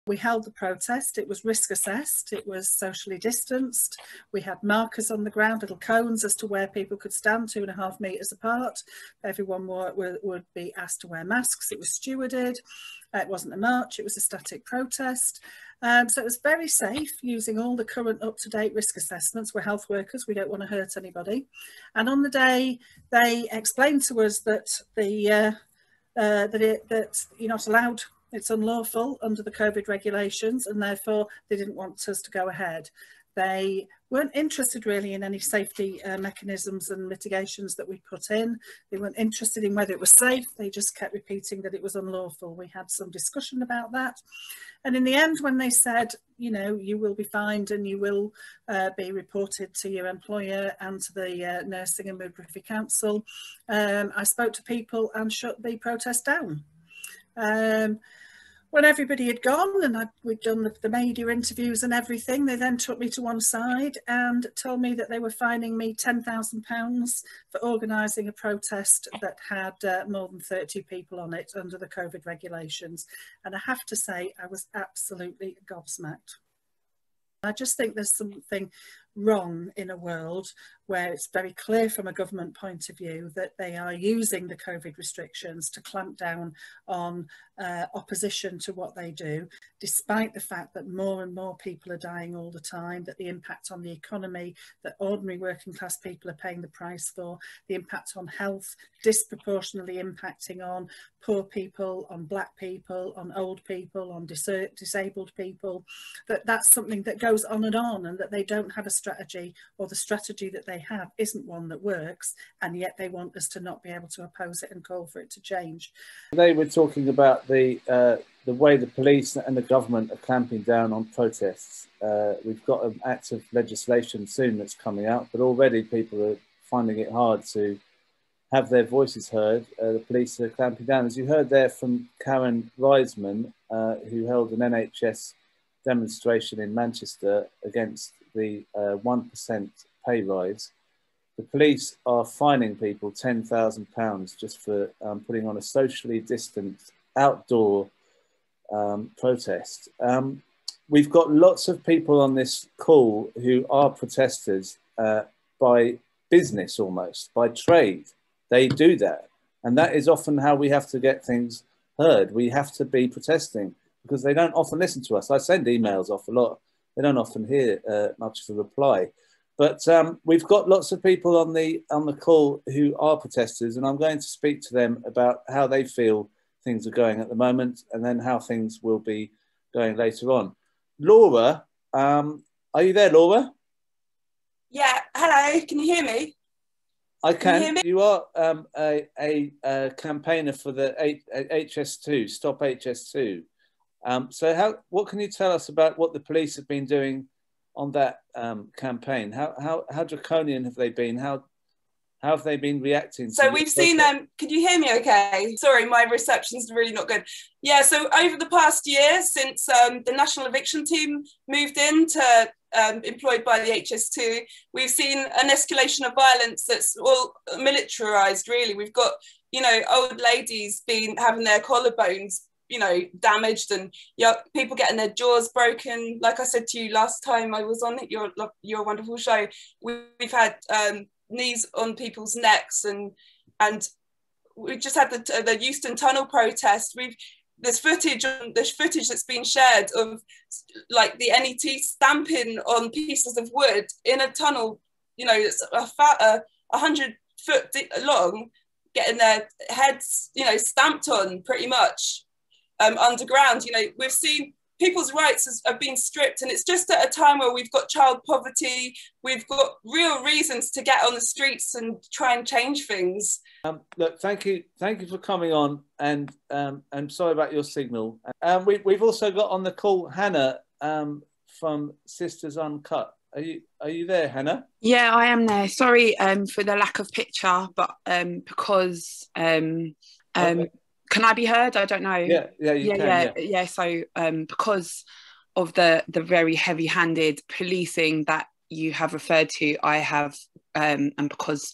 We held the protest. It was risk assessed. It was socially distanced. We had markers on the ground, little cones as to where people could stand 2.5 metres apart. Everyone would be asked to wear masks. It was stewarded. It wasn't a march. It was a static protest. So it was very safe, using all the current up-to-date risk assessments. We're health workers. We don't want to hurt anybody. And on the day, they explained to us that that you're not allowed. It's unlawful under the COVID regulations, and therefore they didn't want us to go ahead. They weren't interested really in any safety mechanisms and mitigations that we put in. They weren't interested in whether it was safe. They just kept repeating that it was unlawful. We had some discussion about that. And in the end, when they said, you know, you will be fined and you will be reported to your employer and to the Nursing and Midwifery Council, I spoke to people and shut the protest down. When everybody had gone and we'd done the media interviews and everything, they then took me to one side and told me that they were fining me £10,000 for organising a protest that had more than 30 people on it under the COVID regulations. And I have to say, I was absolutely gobsmacked. I just think there's something wrong in a world where it's very clear from a government point of view that they are using the COVID restrictions to clamp down on opposition to what they do, despite the fact that more and more people are dying all the time, that the impact on the economy that ordinary working class people are paying the price for, the impact on health disproportionately impacting on poor people, on black people, on old people, on disabled people, that's something that goes on, and that they don't have a strategy, or the strategy that they have isn't one that works, and yet they want us to not be able to oppose it and call for it to change. They were talking about the way the police and the government are clamping down on protests. We've got an act of legislation soon that's coming out, but already people are finding it hard to have their voices heard. The police are clamping down. As you heard there from Karen Reissman, who held an NHS demonstration in Manchester against the 1% pay rise. The police are fining people £10,000 just for putting on a socially distanced outdoor protest. We've got lots of people on this call who are protesters by business, almost by trade. They do that, and that is often how we have to get things heard. We have to be protesting because they don't often listen to us. I send emails off a lot. They don't often hear much of a reply. But we've got lots of people on the call who are protesters, and I'm going to speak to them about how they feel things are going at the moment, and then how things will be going later on. Lora, are you there, Lora? Yeah, hello, can you hear me? I can. You are a campaigner for the HS2, Stop HS2. So what can you tell us about what the police have been doing on that campaign? How draconian have they been? How have they been reacting? So we've seen can you hear me okay? Sorry, my reception's really not good. Yeah, so over the past year, since the National Eviction Team moved in to employed by the HS2, we've seen an escalation of violence that's all militarized, really. We've got, you know, old ladies having their collarbones, you know, damaged, and people getting their jaws broken. Like I said to you last time I was on your wonderful show, we've had knees on people's necks, and we just had the Euston Tunnel protest. There's footage that's been shared of like the NET stamping on pieces of wood in a tunnel, you know, it's 100 foot long, getting their heads, you know, stamped on pretty much underground. You know, we've seen people's rights have been stripped, and it's just at a time where we've got child poverty, we've got real reasons to get on the streets and try and change things. Look, thank you for coming on, and I'm sorry about your signal. We've also got on the call Hannah from Sisters Uncut. Are you there, Hannah? Yeah, I am there. Sorry for the lack of picture, but because okay. Can I be heard? I don't know. Yeah, you can. Yeah. So because of the very heavy-handed policing that you have referred to, I have, and because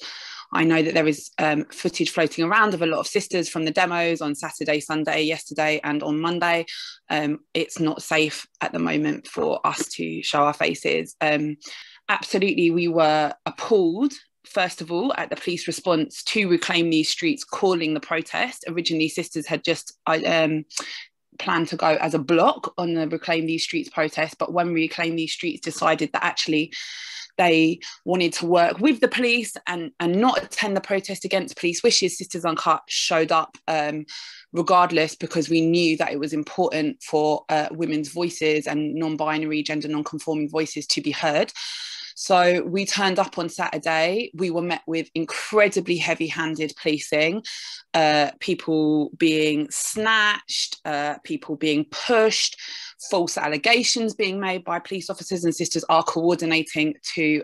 I know that there is footage floating around of a lot of sisters from the demos on Saturday, Sunday, yesterday and on Monday. It's not safe at the moment for us to show our faces. Absolutely, we were appalled, first of all, at the police response to Reclaim These Streets calling the protest. Originally, sisters had just planned to go as a block on the Reclaim These Streets protest, but when Reclaim These Streets decided that actually they wanted to work with the police and not attend the protest against police wishes, Sisters Uncut showed up regardless, because we knew that it was important for women's voices and non-binary, gender non-conforming voices to be heard. So we turned up on Saturday. We were met with incredibly heavy-handed policing, people being snatched, people being pushed, false allegations being made by police officers, and sisters are coordinating to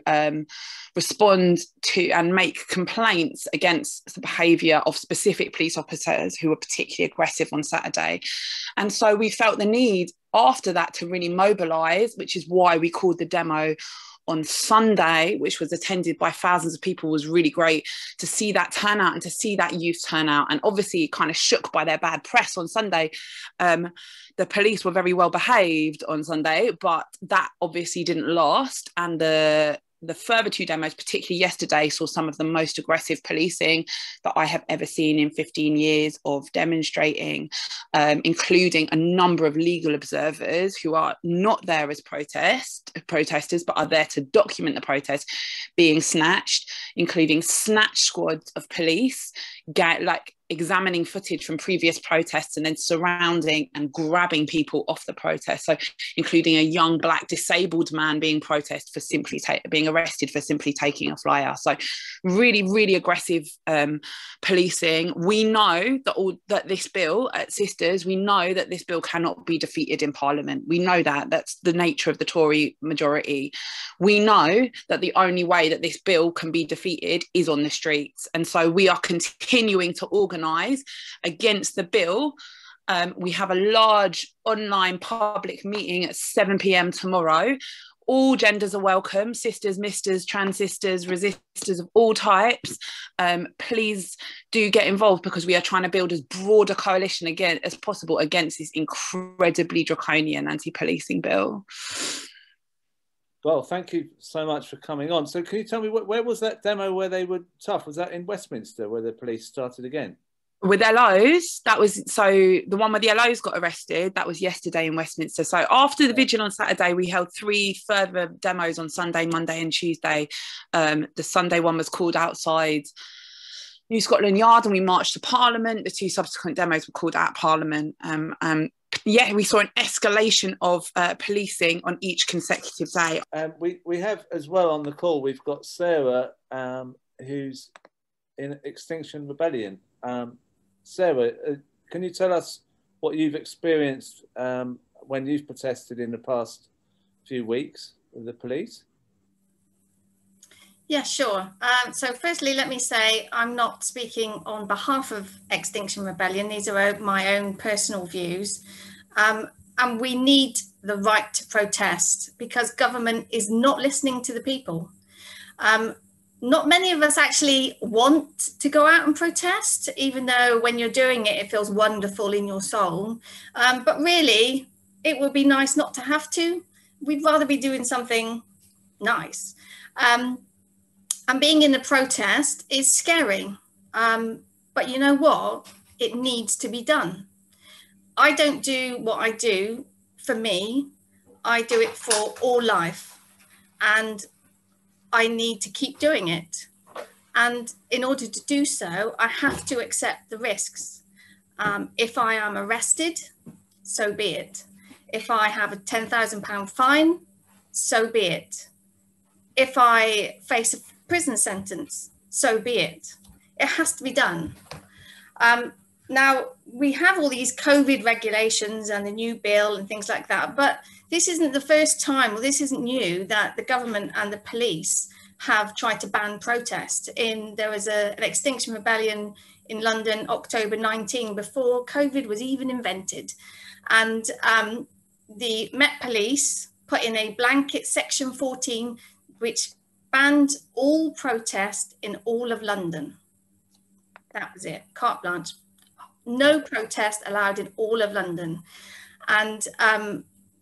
respond to and make complaints against the behaviour of specific police officers who were particularly aggressive on Saturday. And so we felt the need after that to really mobilise, which is why we called the demo on Sunday, which was attended by thousands of people. Was really great to see that turnout and to see that youth turnout, and obviously kind of shook by their bad press on Sunday. The police were very well behaved on Sunday, but that obviously didn't last, and the further two demos, particularly yesterday, saw some of the most aggressive policing that I have ever seen in 15 years of demonstrating, including a number of legal observers who are not there as protesters, but are there to document the protest, being snatched, including snatch squads of police, examining footage from previous protests and then surrounding and grabbing people off the protest. So including a young black disabled man being being arrested for simply taking a flyer. So really, really aggressive policing. We know that this bill at Sisters, we know that this bill cannot be defeated in Parliament. We know that. That's the nature of the Tory majority. We know that the only way that this bill can be defeated is on the streets. And so we are continuing to organise against the bill. We have a large online public meeting at 7 p.m. tomorrow. All genders are welcome, sisters, misters, trans sisters, resistors of all types. Please do get involved, because we are trying to build as broad a coalition as possible against this incredibly draconian anti-policing bill. Well, thank you so much for coming on. So can you tell me, where was that demo where they were tough? Was that in Westminster, where the police started again? With LOs, the one where the LOs got arrested, that was yesterday in Westminster. So after the vigil on Saturday, we held 3 further demos on Sunday, Monday and Tuesday. The Sunday one was called outside New Scotland Yard and we marched to Parliament. The 2 subsequent demos were called at Parliament. We saw an escalation of policing on each consecutive day. We have as well on the call, we've got Sarah, who's in Extinction Rebellion. Sarah, can you tell us what you've experienced when you've protested in the past few weeks with the police? Yeah, sure. So firstly, let me say I'm not speaking on behalf of Extinction Rebellion. These are my own personal views. And we need the right to protest because government is not listening to the people. Not many of us actually want to go out and protest, even though when you're doing it, it feels wonderful in your soul. But really, it would be nice not to have to. We'd rather be doing something nice. And being in a protest is scary. But you know what? It needs to be done. I don't do what I do for me. I do it for all life. And I need to keep doing it. And in order to do so, I have to accept the risks. If I am arrested, so be it. If I have a £10,000 fine, so be it. If I face a prison sentence, so be it. It has to be done. Now, we have all these COVID regulations and the new bill and things like that, but this isn't the first time, or this isn't new, that the government and the police have tried to ban protest. There was an Extinction Rebellion in London, October 19, before COVID was even invented. And the Met Police put in a blanket Section 14, which banned all protest in all of London. That was it, carte blanche. No protest allowed in all of London. And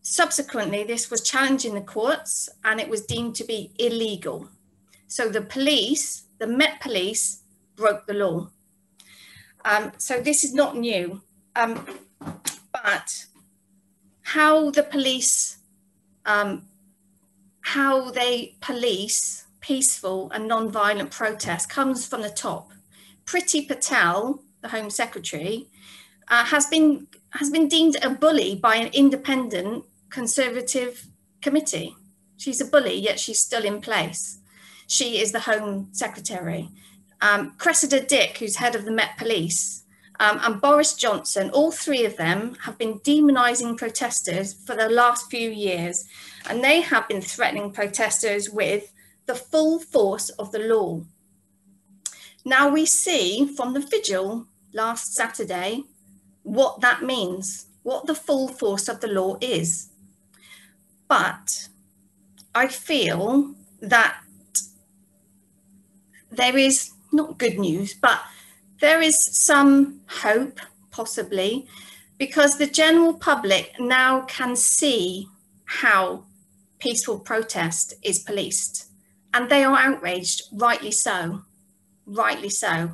subsequently, this was challenged in the courts and it was deemed to be illegal. So the police, the Met Police, broke the law. So this is not new. But how the police, how they police peaceful and non-violent protest comes from the top. Priti Patel, the Home Secretary, has been deemed a bully by an independent Conservative committee. She's a bully, yet she's still in place. She is the Home Secretary. Cressida Dick, who's head of the Met Police, and Boris Johnson, all three of them have been demonising protesters for the last few years, and they have been threatening protesters with the full force of the law. Now we see from the vigil last Saturday what that means, what the full force of the law is. But I feel that there is not good news, but there is some hope, possibly, because the general public now can see how peaceful protest is policed, and they are outraged, rightly so, rightly so.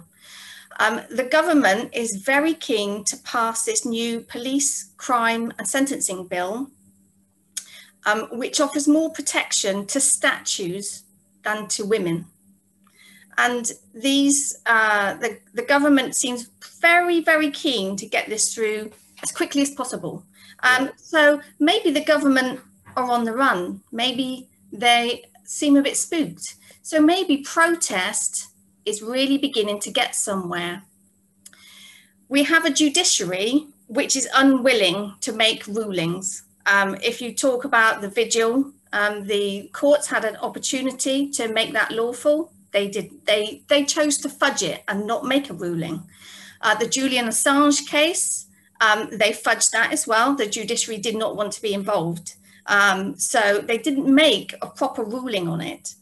The government is very keen to pass this new police crime and sentencing bill, which offers more protection to statues than to women. And these, the government seems very, very keen to get this through as quickly as possible. So maybe the government are on the run. Maybe they seem a bit spooked. So maybe protest is really beginning to get somewhere. We have a judiciary which is unwilling to make rulings. If you talk about the vigil, the courts had an opportunity to make that lawful. They chose to fudge it and not make a ruling. The Julian Assange case, they fudged that as well. The judiciary did not want to be involved. So they didn't make a proper ruling on it.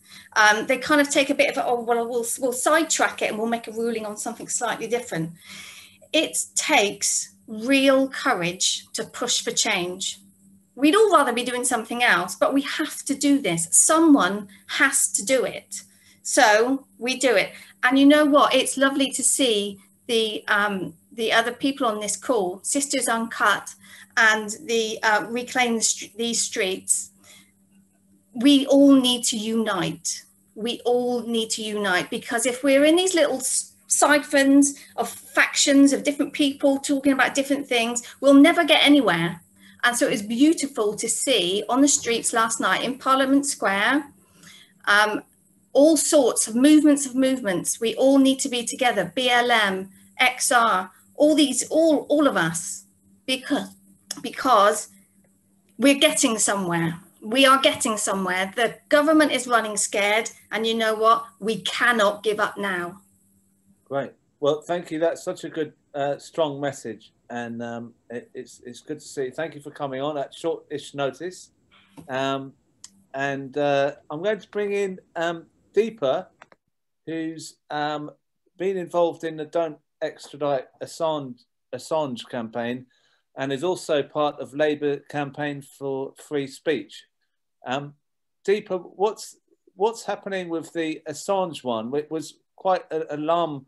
They kind of take a bit of a, oh, well, we'll sidetrack it and we'll make a ruling on something slightly different. It takes real courage to push for change. We'd all rather be doing something else, but we have to do this. Someone has to do it. So we do it. And you know what? It's lovely to see the other people on this call, Sisters Uncut and the Reclaim These Streets. We all need to unite. We all need to unite, because if we're in these little siphons of factions of different people talking about different things, we'll never get anywhere. And so it was beautiful to see on the streets last night in Parliament Square, all sorts of movements. We all need to be together, BLM, XR, all these, all of us, because we're getting somewhere. We are getting somewhere. The government is running scared, and you know what? We cannot give up now. Great. Well, thank you. That's such a good, strong message, and it's good to see. Thank you for coming on at short-ish notice. And I'm going to bring in Deepa, who's been involved in the Don't Extradite Assange campaign, and is also part of Labour campaign for free speech. Deepa, what's happening with the Assange one? It was quite an alarming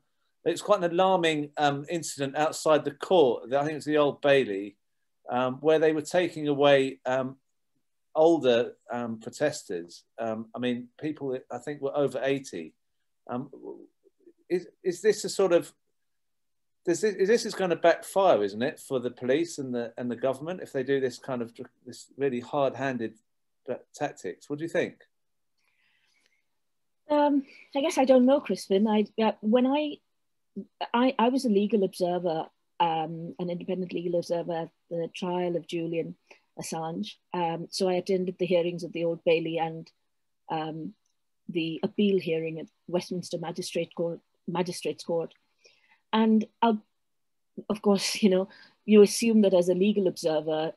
incident outside the court. I think it was the Old Bailey, where they were taking away older protesters. I mean, people I think were over 80. Is this a sort of, this is going to backfire, isn't it, for the police and the government if they do this kind of this really hard-handed tactics? What do you think? I guess I don't know, Crispin. When I was a legal observer, an independent legal observer at the trial of Julian Assange. So I attended the hearings of the Old Bailey and the appeal hearing at Westminster Magistrates Court. And of course, you know, you assume that as a legal observer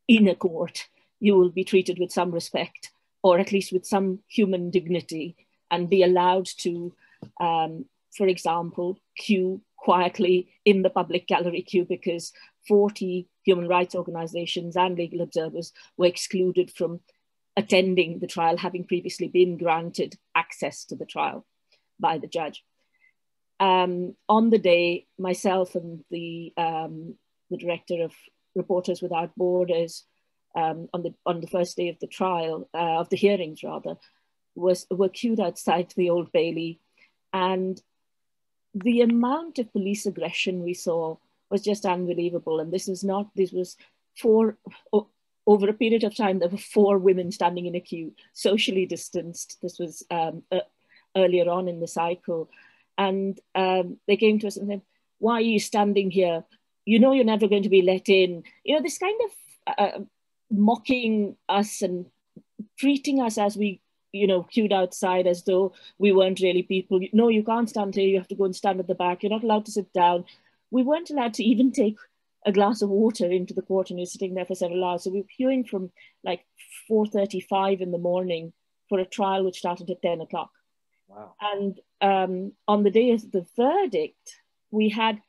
in a court, you will be treated with some respect or at least with some human dignity, and be allowed to, for example, queue quietly in the public gallery queue, because 40 human rights organizations and legal observers were excluded from attending the trial, having previously been granted access to the trial by the judge. On the day, myself and the director of Reporters Without Borders, on the first day of the trial, of the hearings rather, were queued outside the Old Bailey, and the amount of police aggression we saw was just unbelievable. And this was over a period of time, there were 4 women standing in a queue, socially distanced. This was earlier on in the cycle. And they came to us and said, "Why are you standing here? You know you're never going to be let in." You know, this kind of mocking us and treating us as we, you know, queued outside as though we weren't really people. "No, you can't stand here. You have to go and stand at the back. You're not allowed to sit down." We weren't allowed to even take a glass of water into the court, and you're sitting there for several hours. So we were queuing from like 4:35 in the morning for a trial which started at 10 o'clock. Wow. And on the day of the verdict, we had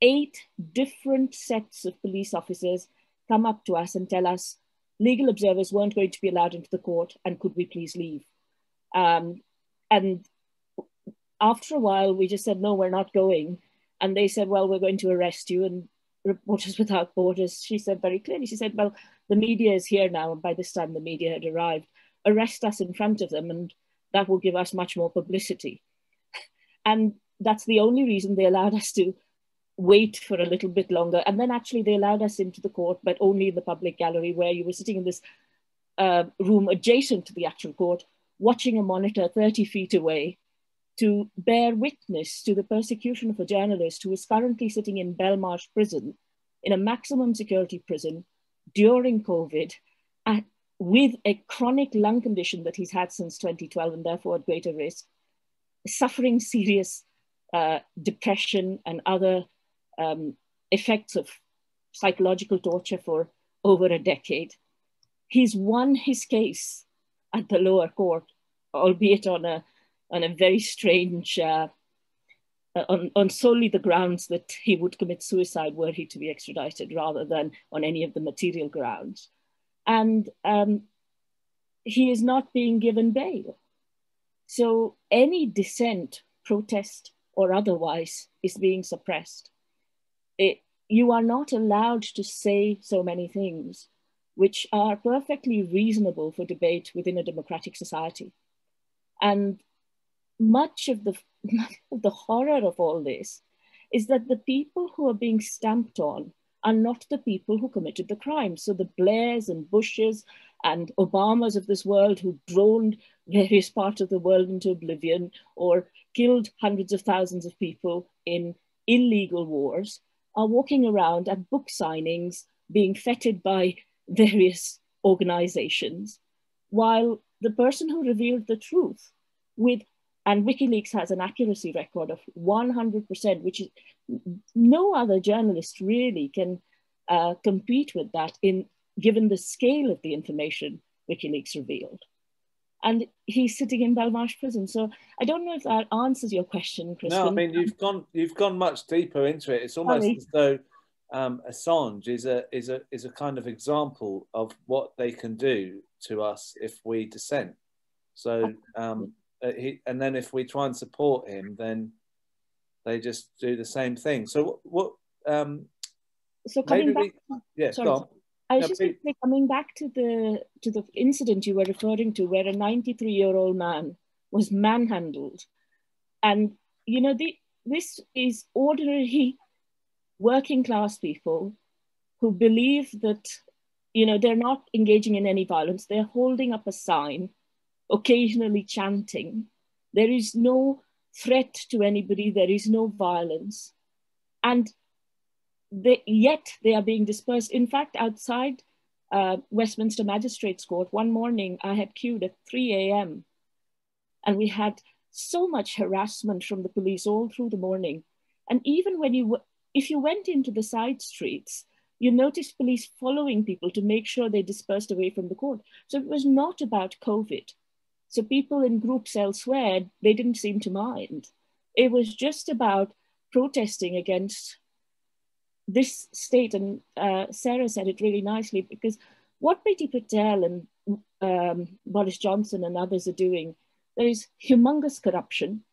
8 different sets of police officers come up to us and tell us legal observers weren't going to be allowed into the court, and could we please leave? And after a while, we just said, "No, we're not going." And they said, "Well, we're going to arrest you." And Reporters Without Borders, she said very clearly, she said, "Well, the media is here now." And by this time, the media had arrived. "Arrest us in front of them, and that will give us much more publicity." And that's the only reason they allowed us to wait for a little bit longer. And then actually they allowed us into the court, but only in the public gallery, where you were sitting in this room adjacent to the actual court, watching a monitor 30 feet away, to bear witness to the persecution of a journalist who is currently sitting in Belmarsh prison, in a maximum security prison during COVID, with a chronic lung condition that he's had since 2012 and therefore at greater risk, suffering serious depression and other effects of psychological torture for over a decade. He's won his case at the lower court, albeit on a very strange, on solely the grounds that he would commit suicide were he to be extradited, rather than on any of the material grounds. And he is not being given bail. So any dissent, protest, or otherwise is being suppressed. You are not allowed to say so many things which are perfectly reasonable for debate within a democratic society. And much of the horror of all this is that the people who are being stamped on are not the people who committed the crime. So the Blairs and Bushes and Obamas of this world, who droned various parts of the world into oblivion or killed hundreds of thousands of people in illegal wars, are walking around at book signings being feted by various organizations, while the person who revealed the truth and WikiLeaks has an accuracy record of 100%, which is no other journalist really can compete with that, given the scale of the information WikiLeaks revealed. And he's sitting in Belmarsh prison. So I don't know if that answers your question, Crispin. No, I mean, you've gone much deeper into it. It's almost as though Assange is a kind of example of what they can do to us if we dissent. So and then if we try and support him, then they just do the same thing. So what? So coming back, yeah, sorry, go on. I was just going to say, coming back to the incident you were referring to, where a 93-year-old man was manhandled, and you know, this is ordinary working class people who believe that, you know, they're not engaging in any violence. They're holding up a sign, occasionally chanting. There is no threat to anybody. There is no violence. And yet they are being dispersed. In fact, outside Westminster Magistrates Court, one morning I had queued at 3 a.m. and we had so much harassment from the police all through the morning. And even when if you went into the side streets, You noticed police following people to make sure they dispersed away from the court. So it was not about COVID. So people in groups elsewhere, they didn't seem to mind. It was just about protesting against this state. And Sarah said it really nicely, because what Priti Patel and Boris Johnson and others are doing, there is humongous corruption,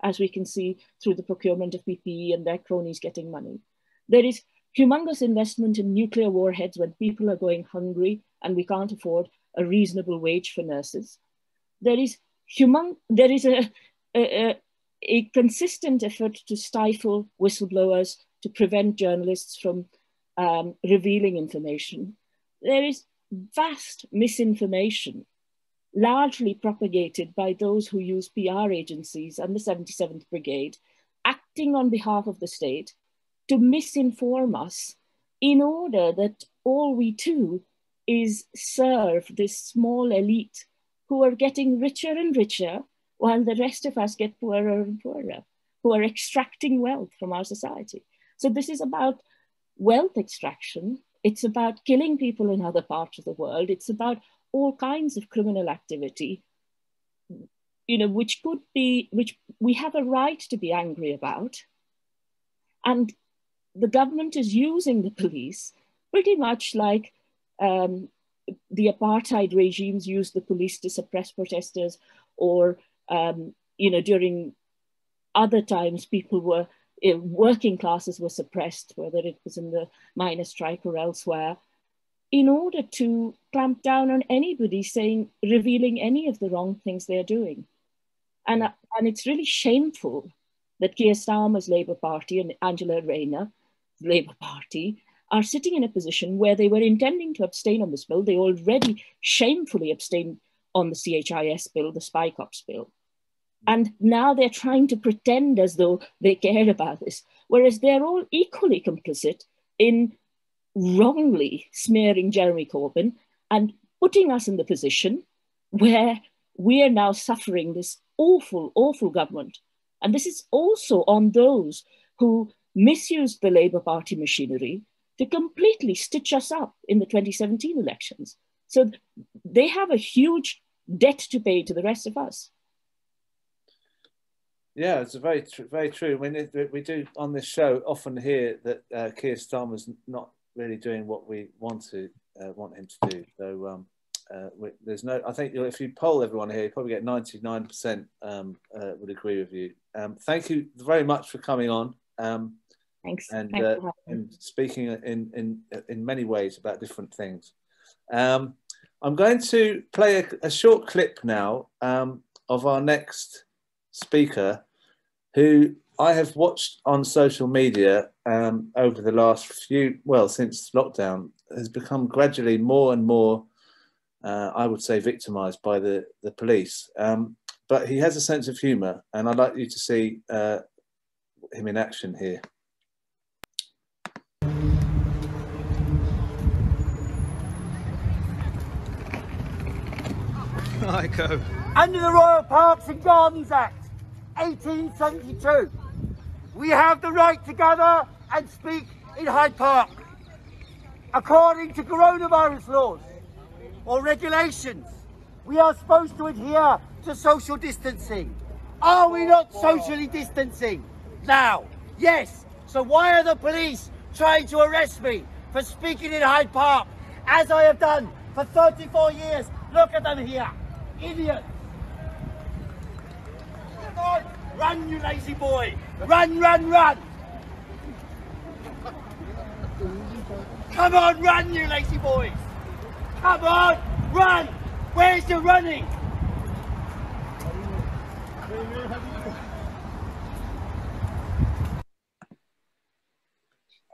as we can see through the procurement of PPE and their cronies getting money. There is humongous investment in nuclear warheads when people are going hungry and we can't afford a reasonable wage for nurses. There is a consistent effort to stifle whistleblowers, to prevent journalists from revealing information. There is vast misinformation, largely propagated by those who use PR agencies and the 77th Brigade, acting on behalf of the state to misinform us in order that all we do is serve this small elite who are getting richer and richer while the rest of us get poorer and poorer, who are extracting wealth from our society. So this is about wealth extraction. It's about killing people in other parts of the world. It's about all kinds of criminal activity, you know, which we have a right to be angry about. And the government is using the police pretty much like the apartheid regimes used the police to suppress protesters, or, you know, during other times people were, working classes were suppressed, whether it was in the miners' strike or elsewhere, in order to clamp down on anybody revealing any of the wrong things they're doing. And it's really shameful that Keir Starmer's Labour Party and Angela Rayner's Labour Party are sitting in a position where they were intending to abstain on this bill. They already shamefully abstained on the CHIS bill, the Spy Cops bill. And now they're trying to pretend as though they care about this, whereas they're all equally complicit in wrongly smearing Jeremy Corbyn and putting us in the position where we are now suffering this awful, awful government. And this is also on those who misused the Labour Party machinery to completely stitch us up in the 2017 elections. So they have a huge debt to pay to the rest of us. Yeah, it's very true. I mean, we do on this show often hear that Keir Starmer's not really doing what we want him to do. So there's no. I think if you poll everyone here, you probably get 99% would agree with you. Thank you very much for coming on. Thanks. And speaking in many ways about different things. I'm going to play a short clip now of our next speaker, who I have watched on social media over the last since lockdown, has become gradually more and more, I would say, victimised by the police. But he has a sense of humour, and I'd like you to see him in action here. Heiko. Under the Royal Parks and Gardens Act, 1872, we have the right to gather and speak in Hyde Park. According to coronavirus laws or regulations, we are supposed to adhere to social distancing. Are we not socially distancing now? Yes. So why are the police trying to arrest me for speaking in Hyde Park, as I have done for 34 years? Look at them here. Idiots. Come on, run, you lazy boy. Run, run, run. Come on, run, you lazy boys. Come on, run. Where's the running?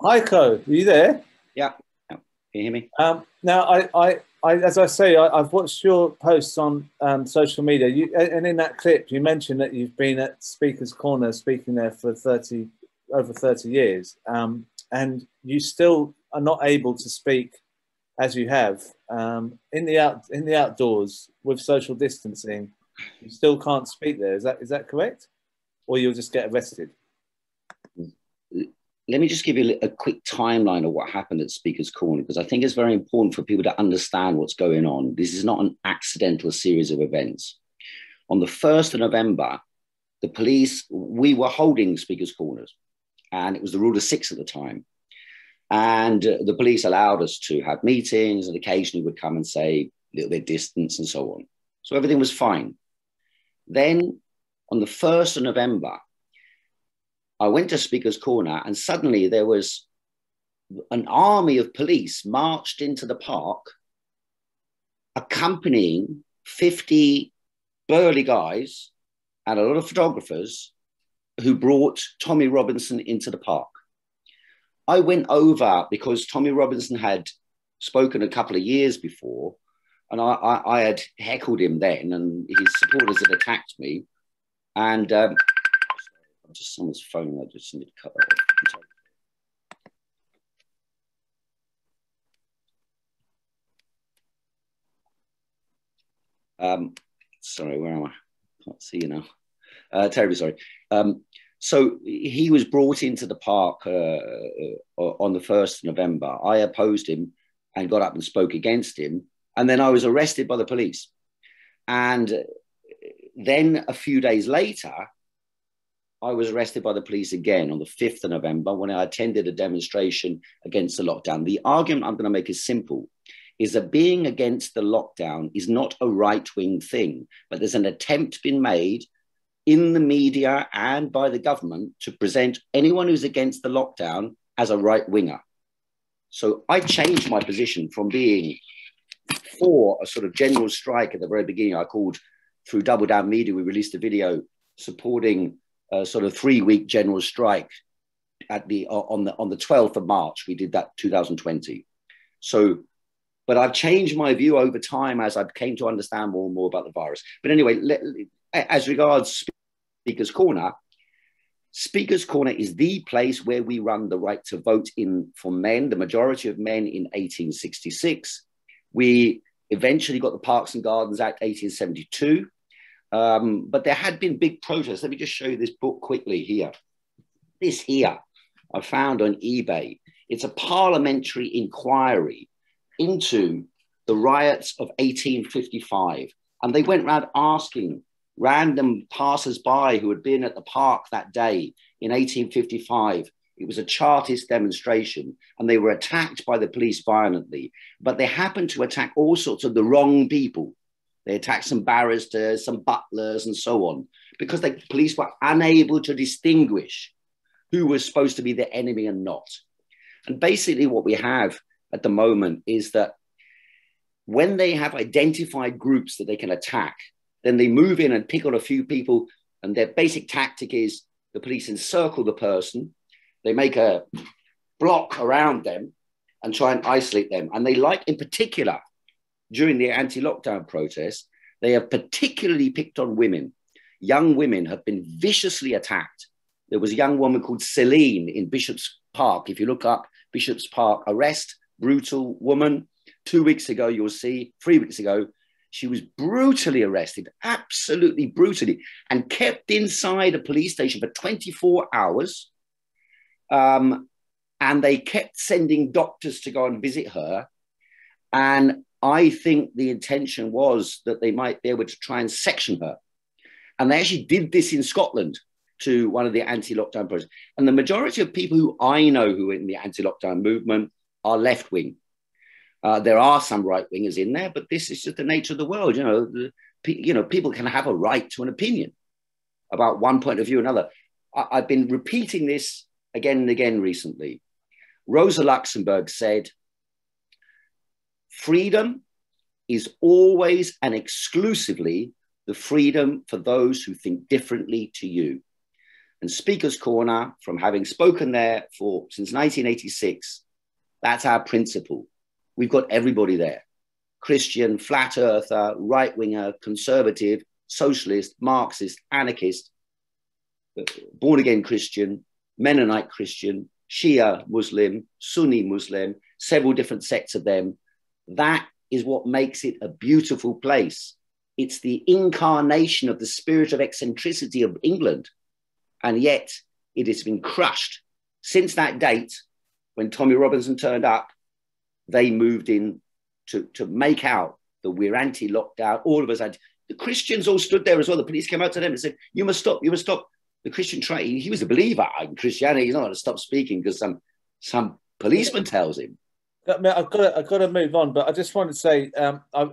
Heiko, are you there? Yeah. Can you hear me? Now, I as I say, I've watched your posts on social media, and in that clip, you mentioned that you've been at Speaker's Corner speaking there for over 30 years, and you still are not able to speak as you have in the outdoors with social distancing. You still can't speak there. Is that correct, or you'll just get arrested? let me just give you a quick timeline of what happened at Speaker's Corner, because I think it's very important for people to understand what's going on. This is not an accidental series of events. On the 1st of November, the police, we were holding Speaker's Corners, and it was the rule of 6 at the time. And the police allowed us to have meetings and occasionally would come and say a little bit distance and so on. So everything was fine. Then on the 1st of November, I went to Speaker's Corner and suddenly there was an army of police marched into the park, accompanying 50 burly guys and a lot of photographers who brought Tommy Robinson into the park. I went over because Tommy Robinson had spoken a couple of years before, and I had heckled him then, and his supporters had attacked me. And just someone's phone, I just need to cut that off. Sorry, where am I? Can't see you now. Terribly sorry. So he was brought into the park on the 1st of November. I opposed him and got up and spoke against him. And then I was arrested by the police. And then a few days later, I was arrested by the police again on the 5th of November when I attended a demonstration against the lockdown. The argument I'm going to make is simple, is that being against the lockdown is not a right-wing thing, but there's an attempt been made in the media and by the government to present anyone who's against the lockdown as a right-winger. So I changed my position from being for a sort of general strike at the very beginning. I called through Double Down Media, we released a video supporting a sort of 3-week general strike at on the 12th of March. We did that 2020. So, but I've changed my view over time as I came to understand more and more about the virus. But anyway, as regards Speaker's Corner is the place where we run the right to vote in for men, the majority of men in 1866. We eventually got the Parks and Gardens Act 1872. But there had been big protests. Let me just show you this book quickly here. This here, I found on eBay. It's a parliamentary inquiry into the riots of 1855. And they went around asking random passers-by who had been at the park that day in 1855. It was a Chartist demonstration, and they were attacked by the police violently. But they happened to attack all sorts of the wrong people. They attacked some barristers, some butlers, and so on, because the police were unable to distinguish who was supposed to be the enemy and not. And basically what we have at the moment is that when they have identified groups that they can attack, then they move in and pick on a few people, and their basic tactic is the police encircle the person, they make a block around them and try and isolate them. And they like, in particular, during the anti-lockdown protests, they have particularly picked on women. Young women have been viciously attacked. There was a young woman called Celine in Bishop's Park. If you look up Bishop's Park arrest, brutal woman. 2 weeks ago, you'll see, 3 weeks ago, she was brutally arrested, absolutely brutally, and kept inside a police station for 24 hours. And they kept sending doctors to go and visit her. And I think the intention was that they might be able to try and section her. And they actually did this in Scotland to one of the anti-lockdown protests. And the majority of people who I know who are in the anti-lockdown movement are left-wing. There are some right-wingers in there, but this is just the nature of the world. People can have a right to an opinion about one point of view or another. I've been repeating this again and again recently. Rosa Luxemburg said, freedom is always and exclusively the freedom for those who think differently to you. And Speaker's Corner, from having spoken there since 1986, that's our principle. We've got everybody there. Christian, flat earther, right-winger, conservative, socialist, Marxist, anarchist, born-again Christian, Mennonite Christian, Shia Muslim, Sunni Muslim, several different sects of them. That is what makes it a beautiful place. It's the incarnation of the spirit of eccentricity of England. And yet it has been crushed Since that date, when Tommy Robinson turned up, they moved in to make out that we're anti-lockdown. All of us had. The Christians all stood there as well. The police came out to them and said, you must stop, you must stop. The Christian trade, he was a believer in Christianity. He's not going to stop speaking because some policeman tells him. I've got to move on, but I just want to say, I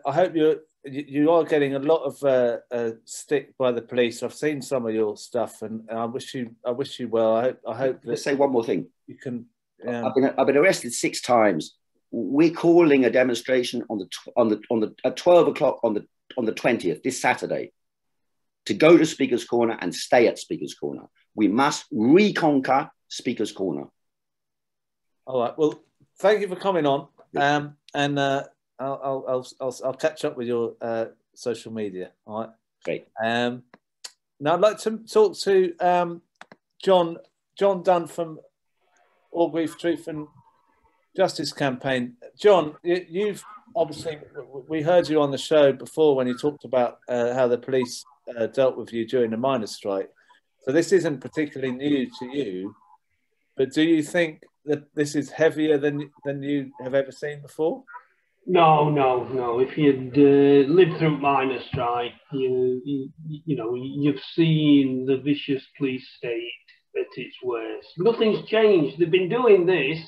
hope you are getting a lot of stick by the police. I've seen some of your stuff, and I wish you well. I hope. Let's say one more thing. You can. I've been arrested 6 times. We're calling a demonstration at 12 o'clock on the 20th, this Saturday, to go to Speaker's Corner and stay at Speaker's Corner. We must reconquer Speaker's Corner. All right. Well, thank you for coming on. And I'll catch up with your social media. All right. Great. Now I'd like to talk to John Dunn from Orgreave Truth and Justice Campaign. John, you've obviously, we heard you on the show before when you talked about how the police dealt with you during the miners' strike. So this isn't particularly new to you, but do you think that this is heavier than you have ever seen before? No. If you'd lived through miners' strike, you know, you've seen the vicious police state at its worst. Nothing's changed. They've been doing this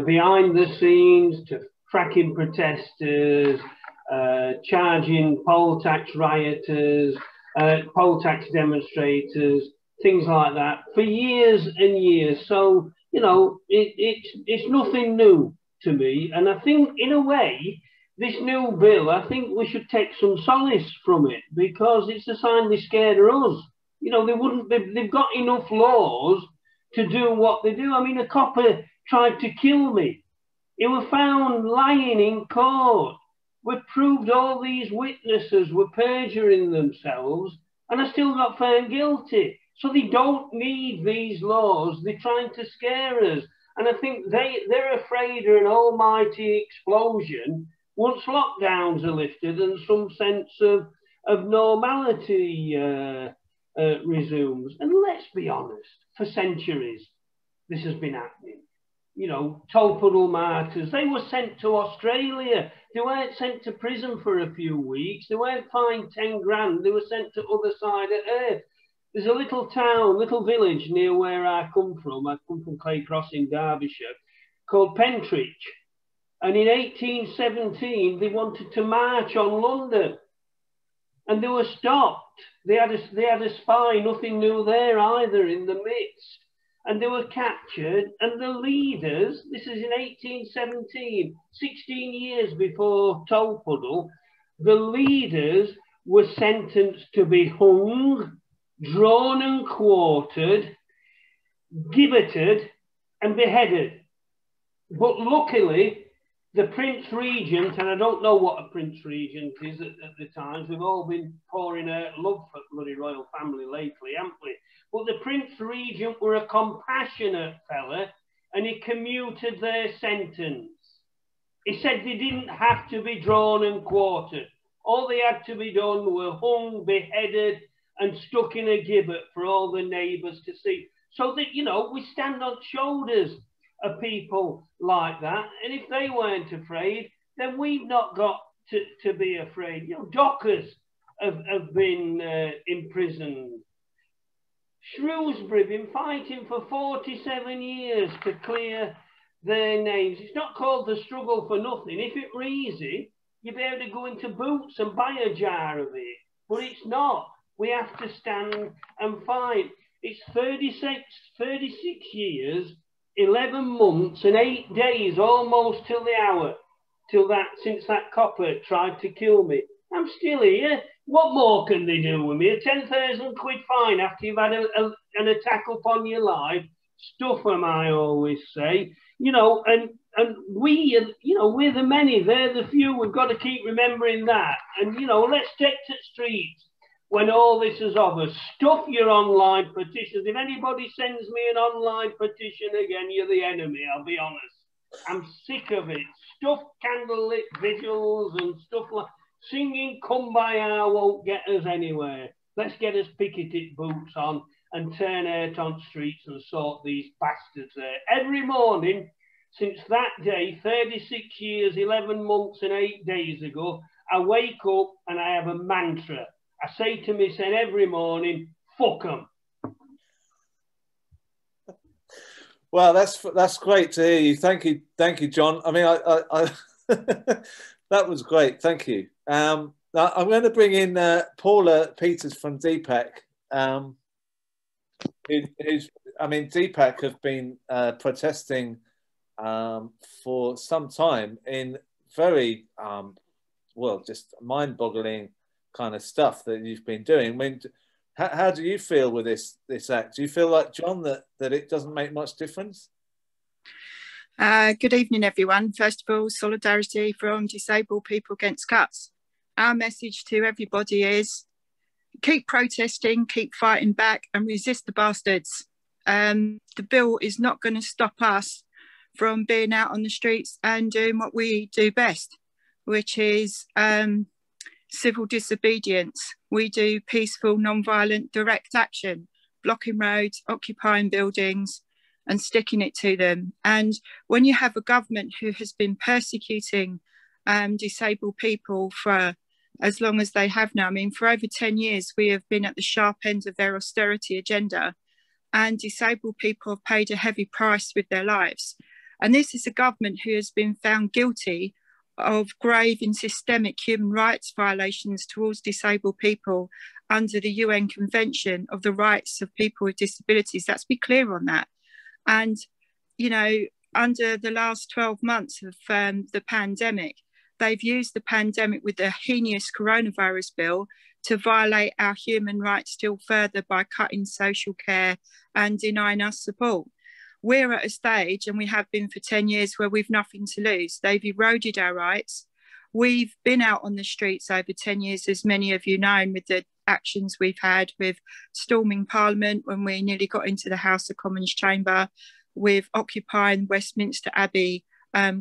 behind the scenes to tracking protesters, charging poll tax rioters, poll tax demonstrators, things like that for years and years. So, you know, it's nothing new to me. And I think, in a way, this new bill, I think we should take some solace from it, because it's a sign they're scared of us. You know, they've got enough laws to do what they do. I mean, a copper tried to kill me. He was found lying in court. We proved all these witnesses were perjuring themselves, and I still got found guilty. So they don't need these laws. They're trying to scare us. And I think they're afraid of an almighty explosion once lockdowns are lifted and some sense of normality resumes. And let's be honest, for centuries, this has been happening. You know, toll puddle martyrs, they were sent to Australia. They weren't sent to prison for a few weeks. They weren't fined 10 grand. They were sent to other side of earth. There's a little town, little village near where I come from. I come from Clay Cross in Derbyshire, called Pentridge. And in 1817, they wanted to march on London. And they were stopped. They had a spy, nothing new there either, in the midst. And they were captured, and the leaders, this is in 1817, 16 years before toll puddle, the leaders were sentenced to be hung, drawn and quartered, gibbeted and beheaded. But luckily, the Prince Regent, and I don't know what a Prince Regent is at the times, we've all been pouring out love for bloody royal family lately, haven't we? But the Prince Regent were a compassionate fella, and he commuted their sentence. He said they didn't have to be drawn and quartered. All they had to be done were hung, beheaded, and stuck in a gibbet for all the neighbours to see. So that, you know, we stand on shoulders of people like that. And if they weren't afraid, then we've not got to be afraid. You know, dockers have been imprisoned. Shrewsbury been fighting for 47 years to clear their names. It's not called the struggle for nothing. If it were easy, you'd be able to go into Boots and buy a jar of it. But it's not. We have to stand and fight. It's 36 years, 11 months and 8 days, almost till the hour, since that copper tried to kill me. I'm still here. What more can they do with me? A 10,000 quid fine after you've had an attack upon your life. Stuff them, I always say. You know, and we, you know, we're the many, they're the few. We've got to keep remembering that. And, you know, let's take to the streets when all this is over. Stuff your online petitions. If anybody sends me an online petition again, you're the enemy, I'll be honest. I'm sick of it. Stuff candlelit vigils and stuff like singing Come By Our won't get us anywhere. Let's get us picketed boots on and turn out on streets and sort these bastards out. Every morning since that day, 36 years, 11 months and 8 days ago, I wake up and I have a mantra. I say to myself every morning, fuck 'em. Well, that's great to hear you. Thank you, John. I mean, I that was great. Thank you. Now I'm going to bring in Paula Peters from DPAC. DPAC have been protesting for some time in very just mind-boggling kind of stuff that you've been doing. I mean, how do you feel with this act? Do you feel like John that it doesn't make much difference? Good evening, everyone. First of all, solidarity from disabled people against cuts. Our message to everybody is keep protesting, keep fighting back and resist the bastards. The bill is not going to stop us from being out on the streets and doing what we do best, which is civil disobedience. We do peaceful, non-violent, direct action, blocking roads, occupying buildings and sticking it to them. And when you have a government who has been persecuting disabled people for as long as they have now, I mean, for over 10 years, we have been at the sharp end of their austerity agenda, and disabled people have paid a heavy price with their lives. And this is a government who has been found guilty of grave and systemic human rights violations towards disabled people under the UN Convention of the Rights of People with Disabilities. Let's be clear on that. And, you know, under the last 12 months of the pandemic, they've used the pandemic with the heinous coronavirus bill to violate our human rights still further by cutting social care and denying us support. We're at a stage, and we have been for 10 years, where we've nothing to lose. They've eroded our rights. We've been out on the streets over 10 years, as many of you know, with the actions we've had with storming Parliament when we nearly got into the House of Commons chamber, with occupying Westminster Abbey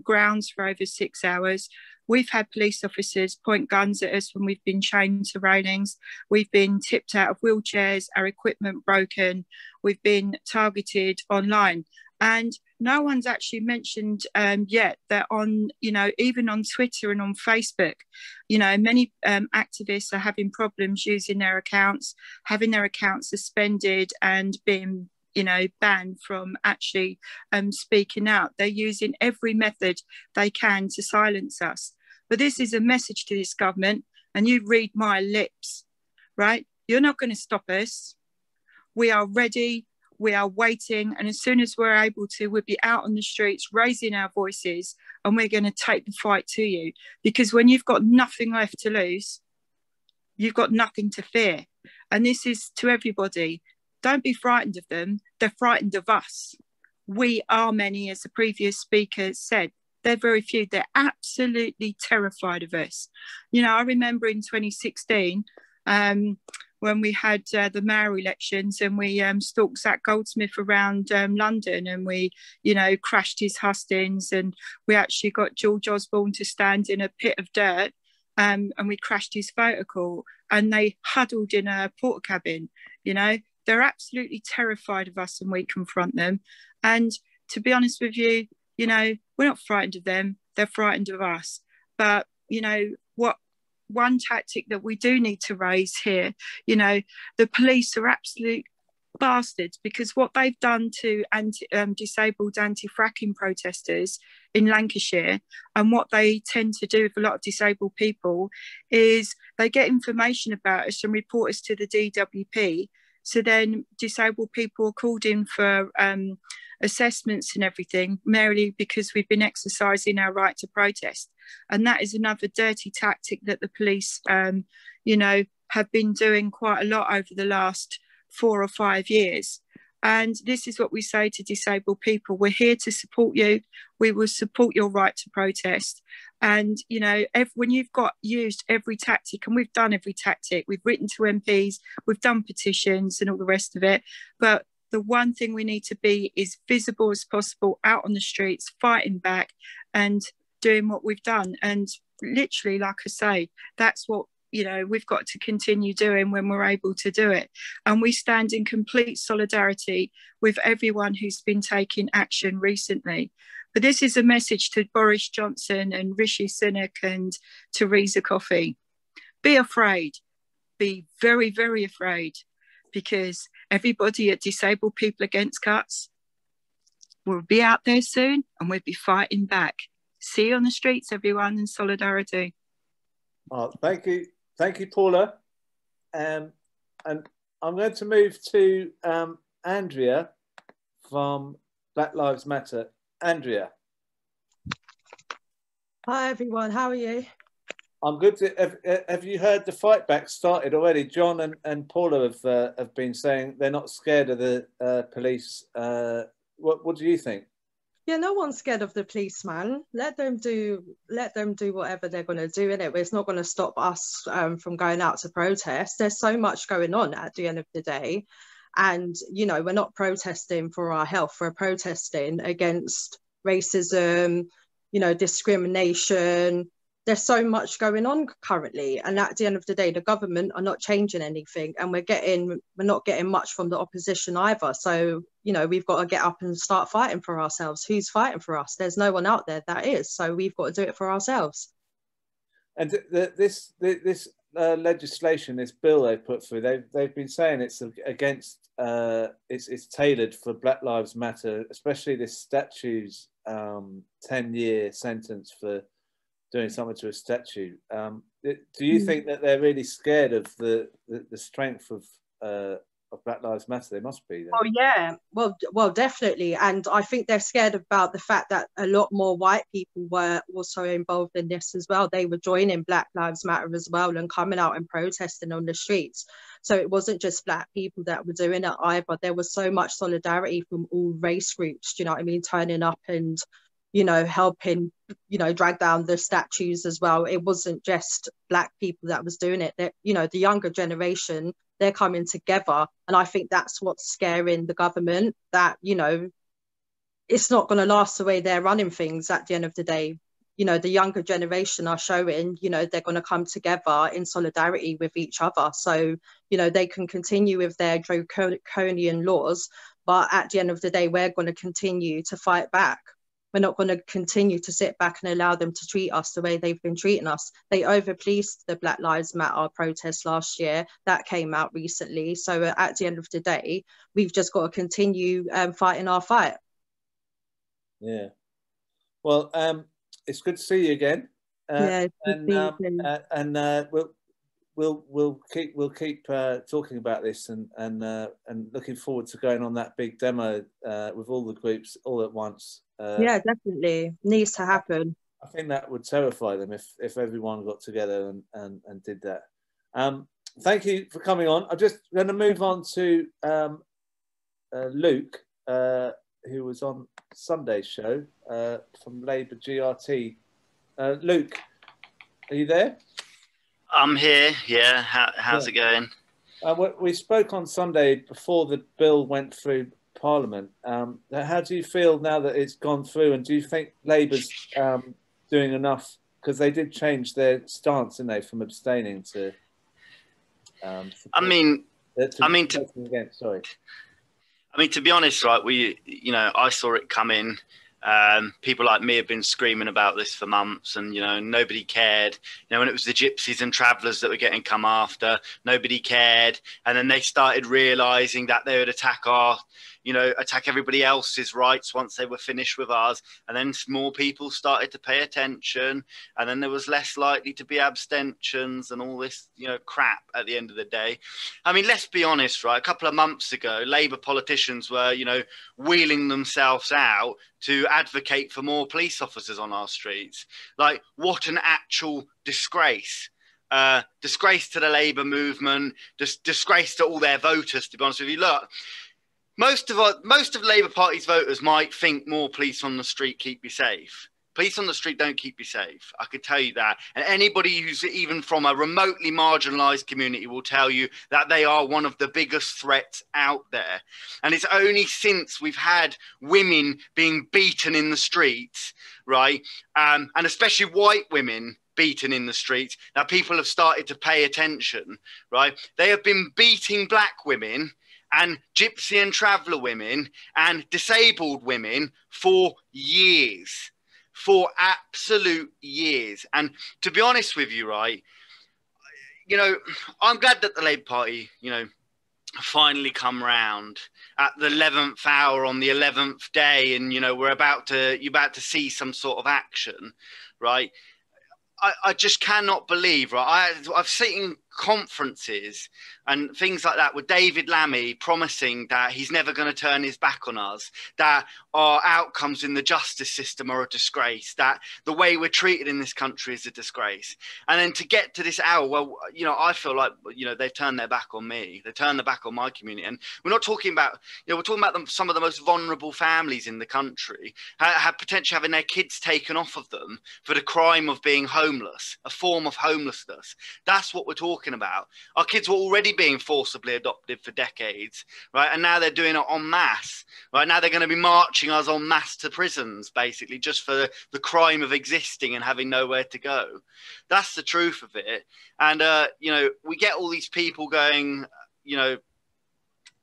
grounds for over 6 hours. We've had police officers point guns at us when we've been chained to railings. We've been tipped out of wheelchairs, our equipment broken. We've been targeted online. And no one's actually mentioned yet that on, you know, even on Twitter and on Facebook, you know, many activists are having problems using their accounts, having their accounts suspended and being, you know, banned from actually speaking out. They're using every method they can to silence us. But this is a message to this government, and you read my lips, right? You're not going to stop us. We are ready. We are waiting. And as soon as we're able to, we'll be out on the streets, raising our voices, and we're going to take the fight to you. Because when you've got nothing left to lose, you've got nothing to fear. And this is to everybody. Don't be frightened of them. They're frightened of us. We are many, as the previous speaker said. They're very few. They're absolutely terrified of us. You know, I remember in 2016, when we had the mayor elections, and we stalked Zach Goldsmith around London, and we, you know, crashed his hustings, and we actually got George Osborne to stand in a pit of dirt, and we crashed his photo call, and they huddled in a porta cabin. You know, they're absolutely terrified of us, and we confront them. And to be honest with you, you know, we're not frightened of them, they're frightened of us. But, you know, one tactic that we do need to raise here, you know, the police are absolute bastards, because what they've done to disabled anti-fracking protesters in Lancashire, and what they tend to do with a lot of disabled people, is they get information about us and report us to the DWP. So then disabled people are called in for assessments and everything, merely because we've been exercising our right to protest. And that is another dirty tactic that the police, you know, have been doing quite a lot over the last 4 or 5 years. And this is what we say to disabled people. We're here to support you. We will support your right to protest. And, you know, when you've got used every tactic, and we've done every tactic, we've written to MPs, we've done petitions and all the rest of it. But the one thing we need to be is visible as possible, out on the streets, fighting back and doing what we've done. And literally, like I say, that's what you know, we've got to continue doing when we're able to do it. And we stand in complete solidarity with everyone who's been taking action recently. But this is a message to Boris Johnson and Rishi Sunak and Theresa Coffey. Be afraid. Be very, very afraid, because everybody at Disabled People Against Cuts will be out there soon and we'll be fighting back. See you on the streets, everyone, in solidarity. Oh, thank you. Thank you, Paula. And I'm going to move to Andrea from Black Lives Matter. Andrea. Hi, everyone. How are you? I'm good. Have you heard the fight back started already? John and Paula have been saying they're not scared of the police. What do you think? Yeah, no one's scared of the policeman. Let them do whatever they're going to do in it. But it's not going to stop us from going out to protest. There's so much going on at the end of the day, and you know, we're not protesting for our health. We're protesting against racism, you know, discrimination. There's so much going on currently, and at the end of the day, the government are not changing anything, and we're not getting much from the opposition either. So, you know, we've got to get up and start fighting for ourselves. Who's fighting for us? There's no one out there that is. So we've got to do it for ourselves. And this legislation, this bill they put through, they've been saying it's against, it's tailored for Black Lives Matter, especially this statue's 10-year sentence for doing something to a statue. Do you think that they're really scared of the strength of Black Lives Matter? They must be. Then. Oh yeah, well, definitely. And I think they're scared about the fact that a lot more white people were also involved in this as well. They were joining Black Lives Matter as well and coming out and protesting on the streets. So it wasn't just Black people that were doing it either. There was so much solidarity from all race groups. Do you know what I mean? Turning up and, you know, helping, you know, drag down the statues as well. It wasn't just Black people that was doing it. That, you know, the younger generation, they're coming together. And I think that's what's scaring the government, that, you know, it's not going to last the way they're running things at the end of the day. You know, the younger generation are showing, you know, they're going to come together in solidarity with each other. So, you know, they can continue with their draconian laws, but at the end of the day, we're going to continue to fight back. We're not going to continue to sit back and allow them to treat us the way they've been treating us. They over-policed the Black Lives Matter protest last year. That came out recently. So at the end of the day, we've just got to continue fighting our fight. Yeah. Well, it's good to see you again. We'll keep talking about this and looking forward to going on that big demo with all the groups all at once. Yeah, definitely needs to happen. I think that would terrify them if everyone got together and did that. Thank you for coming on. I'm just going to move on to Luke, who was on Sunday's show from Labour GRT. Luke, are you there? I'm here, yeah. How's it going? We spoke on Sunday before the bill went through Parliament. How do you feel now that it's gone through, and do you think Labour's doing enough? Because they did change their stance, didn't they, from abstaining to... to be honest, right, I saw it coming. People like me have been screaming about this for months, and nobody cared. When it was the gypsies and travellers that were getting come after, nobody cared. And then they started realising that they would attack everybody else's rights once they were finished with ours. And then more people started to pay attention, and then there was less likely to be abstentions and all this crap at the end of the day. I mean, let's be honest, right? A couple of months ago, Labour politicians were wheeling themselves out to advocate for more police officers on our streets. Like, what an actual disgrace. Disgrace to the Labour movement, disgrace to all their voters, to be honest with you. Look, most of Labour Party's voters might think more police on the street keep you safe. Police on the street don't keep you safe. I could tell you that. And anybody who's even from a remotely marginalised community will tell you that they are one of the biggest threats out there. And it's only since we've had women being beaten in the streets, right, and especially white women beaten in the streets. Now people have started to pay attention, right? They have been beating black women and gypsy and traveller women and disabled women for years, for absolute years. And to be honest with you, right, you know, I'm glad that the Labour Party, you know, finally come round at the 11th hour on the 11th day, and you know you're about to see some sort of action, right? I just cannot believe, right? I've seen conferences and things like that with David Lammy promising that he's never going to turn his back on us, that our outcomes in the justice system are a disgrace, that the way we're treated in this country is a disgrace. And then to get to this hour, well, you know, I feel like, you know, they've turned their back on me. They turned their back on my community. And we're not talking about, you know, we're talking about some of the most vulnerable families in the country, have potentially having their kids taken off of them for the crime of being homeless, a form of homelessness. That's what we're talking about. Our kids were already being forcibly adopted for decades, right? And now they're doing it en masse, right? Now they're going to be marching us en masse to prisons, basically, just for the crime of existing and having nowhere to go. That's the truth of it. And, you know, we get all these people going, you know,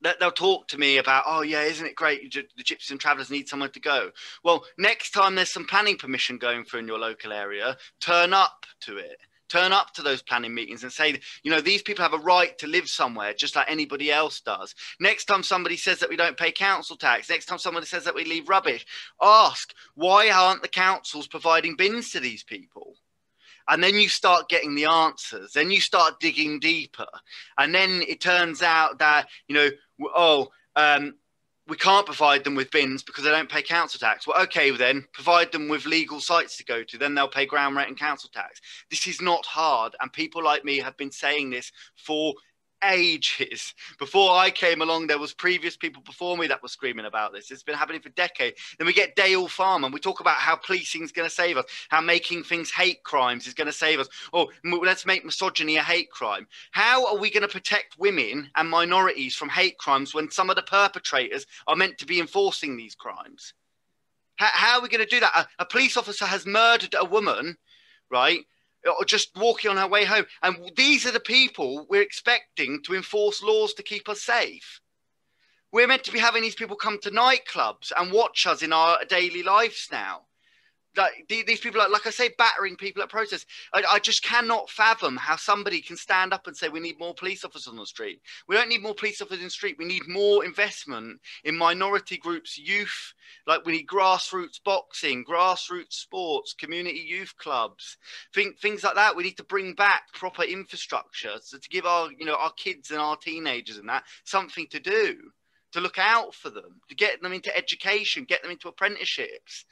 they'll talk to me about, oh yeah, isn't it great, the gypsies and travellers need somewhere to go. Well, next time there's some planning permission going through in your local area, turn up to it. Turn up to those planning meetings and say, you know, these people have a right to live somewhere just like anybody else does. Next time somebody says that we don't pay council tax, next time somebody says that we leave rubbish, ask, why aren't the councils providing bins to these people? And then you start getting the answers. Then you start digging deeper. And then it turns out that, you know, we can't provide them with bins because they don't pay council tax. Well, okay, then provide them with legal sites to go to. Then they'll pay ground rent and council tax. This is not hard. And people like me have been saying this for ages. Before I came along, there was previous people before me that were screaming about this. It's been happening for decades. Then we get Dale Farm and we talk about how policing is going to save us, how making things hate crimes is going to save us. Oh, let's make misogyny a hate crime. How are we going to protect women and minorities from hate crimes when some of the perpetrators are meant to be enforcing these crimes? How are we going to do that? A police officer has murdered a woman, right? Or just walking on her way home. And these are the people we're expecting to enforce laws to keep us safe. We're meant to be having these people come to nightclubs and watch us in our daily lives now. Like, these people are, like I say, battering people at protests. I just cannot fathom how somebody can stand up and say we need more police officers on the street. We don't need more police officers in the street. We need more investment in minority groups, youth. Like we need grassroots boxing, grassroots sports, community youth clubs, things like that. We need to bring back proper infrastructure so to give our, you know, our kids and our teenagers and that something to do, to look out for them, to get them into education, get them into apprenticeships.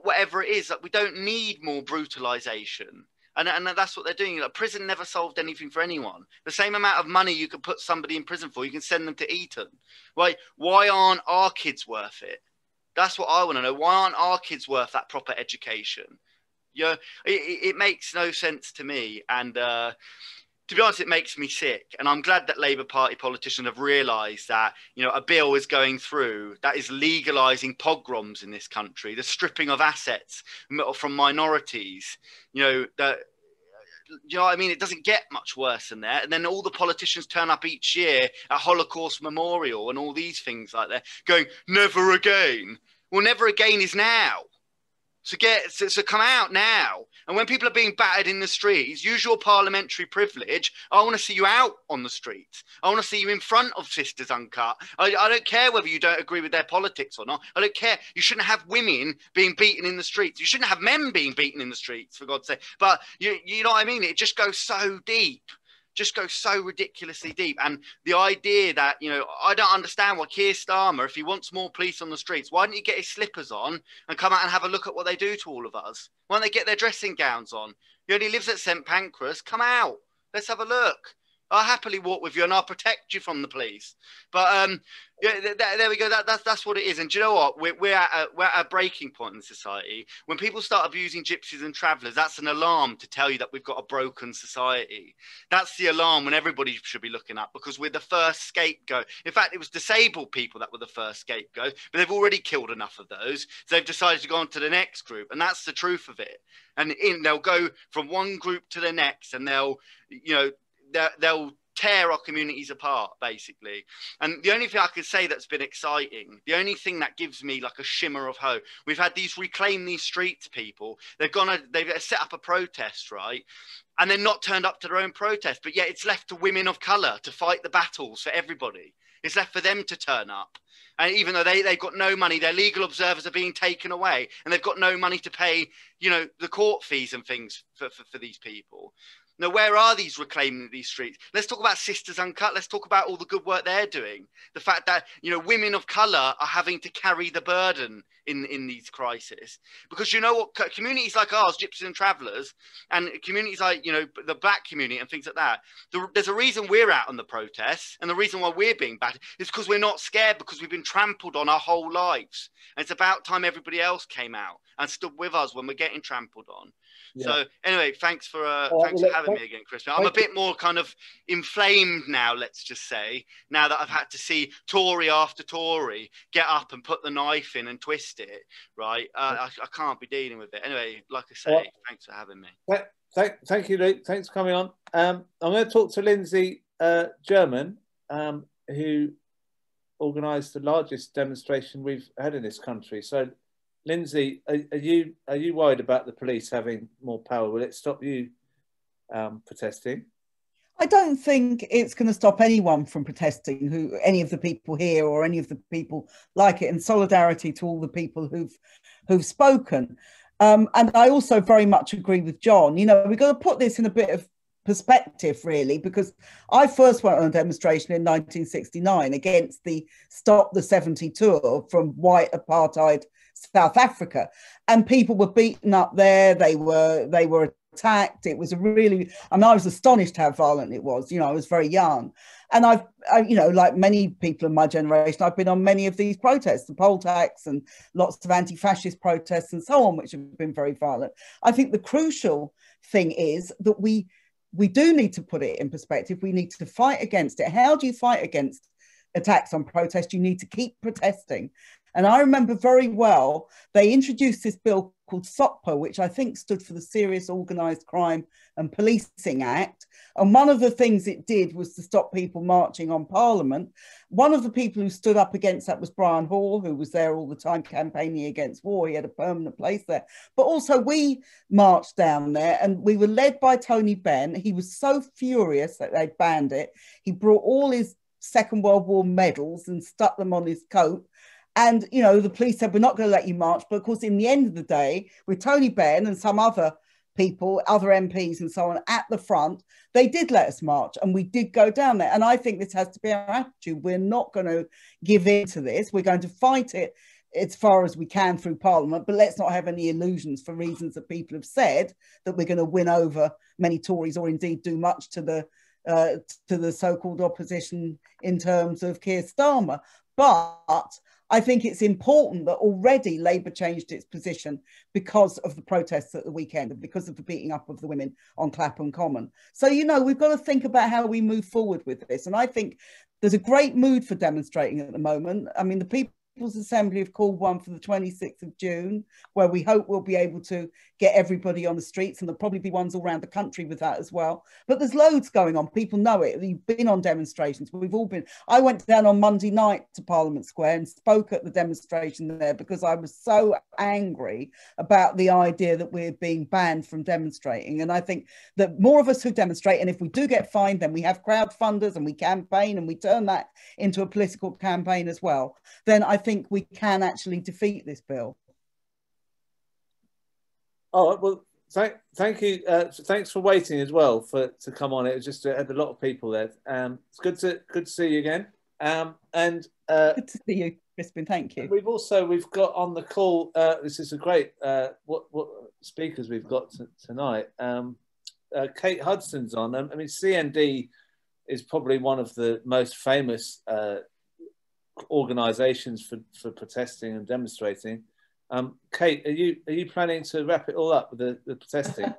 Whatever it is, like we don't need more brutalization, and that's what they're doing. Like, prison never solved anything for anyone. The same amount of money you could put somebody in prison for, you can send them to Eton. Right? Why aren't our kids worth it? That's what I want to know. Why aren't our kids worth that proper education? Yeah, it makes no sense to me, and to be honest, it makes me sick. And I'm glad that Labour Party politicians have realised that, you know, a bill is going through that is legalising pogroms in this country, the stripping of assets from minorities, you know, that, you know what I mean? It doesn't get much worse than that. And then all the politicians turn up each year at Holocaust Memorial and all these things like that, going, never again. Well, never again is now. So come out now. And when people are being battered in the streets, use your parliamentary privilege. I want to see you out on the streets. I want to see you in front of Sisters Uncut. I don't care whether you don't agree with their politics or not. I don't care. You shouldn't have women being beaten in the streets. You shouldn't have men being beaten in the streets, for God's sake. But you know what I mean? It just goes so deep. Just goes so ridiculously deep. And the idea that, you know, I don't understand why Keir Starmer, if he wants more police on the streets, why don't he get his slippers on and come out and have a look at what they do to all of us? Why don't they get their dressing gowns on? He only lives at St Pancras. Come out. Let's have a look. I'll happily walk with you and I'll protect you from the police. But yeah, there we go. That's what it is. And do you know what? We're at a breaking point in society. When people start abusing gypsies and travellers, that's an alarm to tell you that we've got a broken society. That's the alarm when everybody should be looking up, because we're the first scapegoat. In fact, it was disabled people that were the first scapegoat, but they've already killed enough of those. So they've decided to go on to the next group. And that's the truth of it. And they'll go from one group to the next, and they'll tear our communities apart, basically. And the only thing I could say that's been exciting, the only thing that gives me like a shimmer of hope, we've had these Reclaim These Streets people. They've set up a protest, right? And they're not turned up to their own protest, but yet it's left to women of colour to fight the battles for everybody. It's left for them to turn up. And even though they've got no money, their legal observers are being taken away, and they've got no money to pay, the court fees and things for these people. Now, where are these Reclaiming These Streets? Let's talk about Sisters Uncut. Let's talk about all the good work they're doing. The fact that, women of colour are having to carry the burden in these crises. Because you know what? Communities like ours, gypsies and travellers, and communities like, the black community and things like that, there's a reason we're out on the protests, and the reason why we're being battered is because we're not scared, because we've been trampled on our whole lives. And it's about time everybody else came out and stood with us when we're getting trampled on. Yeah. So anyway, thanks for having me again, Crispin. I'm a bit more kind of inflamed now, let's just say, now that I've had to see Tory after Tory get up and put the knife in and twist it, right? I can't be dealing with it. Anyway, like I say, thanks for having me. Thank you, Luke. Thanks for coming on. I'm going to talk to Lindsey German, who organised the largest demonstration we've had in this country. So, Lindsey, are you worried about the police having more power? Will it stop you protesting? I don't think it's going to stop anyone from protesting, any of the people here or any of the people like it, and solidarity to all the people who've spoken. And I also very much agree with John. We've got to put this in a bit of perspective, really, because I first went on a demonstration in 1969 against the Stop the 70 tour from white apartheid South Africa, and people were beaten up there. They were attacked. It was I was astonished how violent it was. I was very young, and I like many people in my generation, I've been on many of these protests, the poll tax and lots of anti-fascist protests and so on, which have been very violent. I think the crucial thing is that we do need to put it in perspective. We need to fight against it. How do you fight against attacks on protest? You need to keep protesting. And I remember very well, they introduced this bill called SOCPA, which I think stood for the Serious Organised Crime and Policing Act. And one of the things it did was to stop people marching on Parliament. One of the people who stood up against that was Brian Hall, who was there all the time campaigning against war. He had a permanent place there. But also we marched down there, and we were led by Tony Benn. He was so furious that they'd banned it. He brought all his Second World War medals and stuck them on his coat. And, the police said, we're not going to let you march. But of course, in the end of the day, with Tony Benn and some other people, other MPs and so on at the front, they did let us march, and we did go down there. And I think this has to be our attitude. We're not going to give in to this. We're going to fight it as far as we can through Parliament, but let's not have any illusions, for reasons that people have said, that we're going to win over many Tories or indeed do much to the so-called opposition in terms of Keir Starmer. But I think it's important that already Labour changed its position because of the protests at the weekend and because of the beating up of the women on Clapham Common. So, we've got to think about how we move forward with this. And I think there's a great mood for demonstrating at the moment. I mean, the People's Assembly have called one for the 26th of June, where we hope we'll be able to get everybody on the streets, and there'll probably be ones all around the country with that as well. But there's loads going on. People know it. You've been on demonstrations. We've all been. I went down on Monday night to Parliament Square and spoke at the demonstration there because I was so angry about the idea that we're being banned from demonstrating. And I think that more of us who demonstrate, and if we do get fined, then we have crowdfunders and we campaign and we turn that into a political campaign as well, then I think we can actually defeat this bill. Oh, well, thank you. Thanks for waiting as well to come on. It was just had a lot of people there. It's good to see you again. And good to see you, Crispin. Thank you. We've got on the call. This is a great what speakers we've got tonight. Kate Hudson's on. I mean, CND is probably one of the most famous organisations for protesting and demonstrating. Kate, are you planning to wrap it all up with the protesting?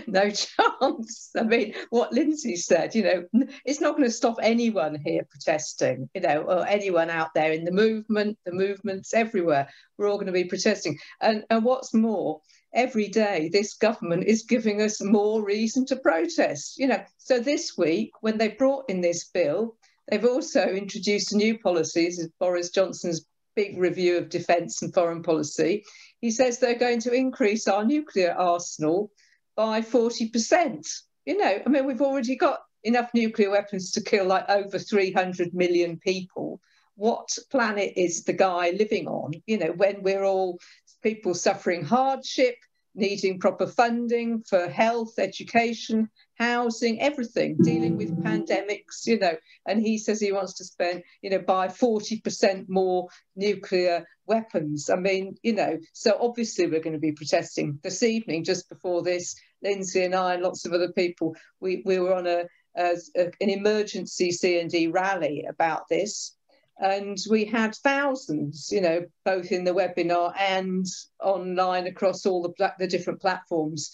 No chance. I mean, what Lindsey said, you know, it's not going to stop anyone here protesting, you know, or anyone out there in the movements everywhere. We're all going to be protesting. And what's more, every day this government is giving us more reason to protest, you know. So this week, when they brought in this bill, they've also introduced a new policy, Boris Johnson's big review of defence and foreign policy. He says they're going to increase our nuclear arsenal by 40%. You know, I mean, we've already got enough nuclear weapons to kill like over 300 million people. What planet is the guy living on? You know, when we're all people suffering hardship, needing proper funding for health, education, housing, everything, dealing with pandemics, you know, and he says he wants to spend, you know, buy 40% more nuclear weapons. I mean, you know, so obviously we're going to be protesting. This evening, just before this, Lindsey and I and lots of other people, we were on an emergency C&D rally about this. And we had thousands, you know, both in the webinar and online across all the different platforms.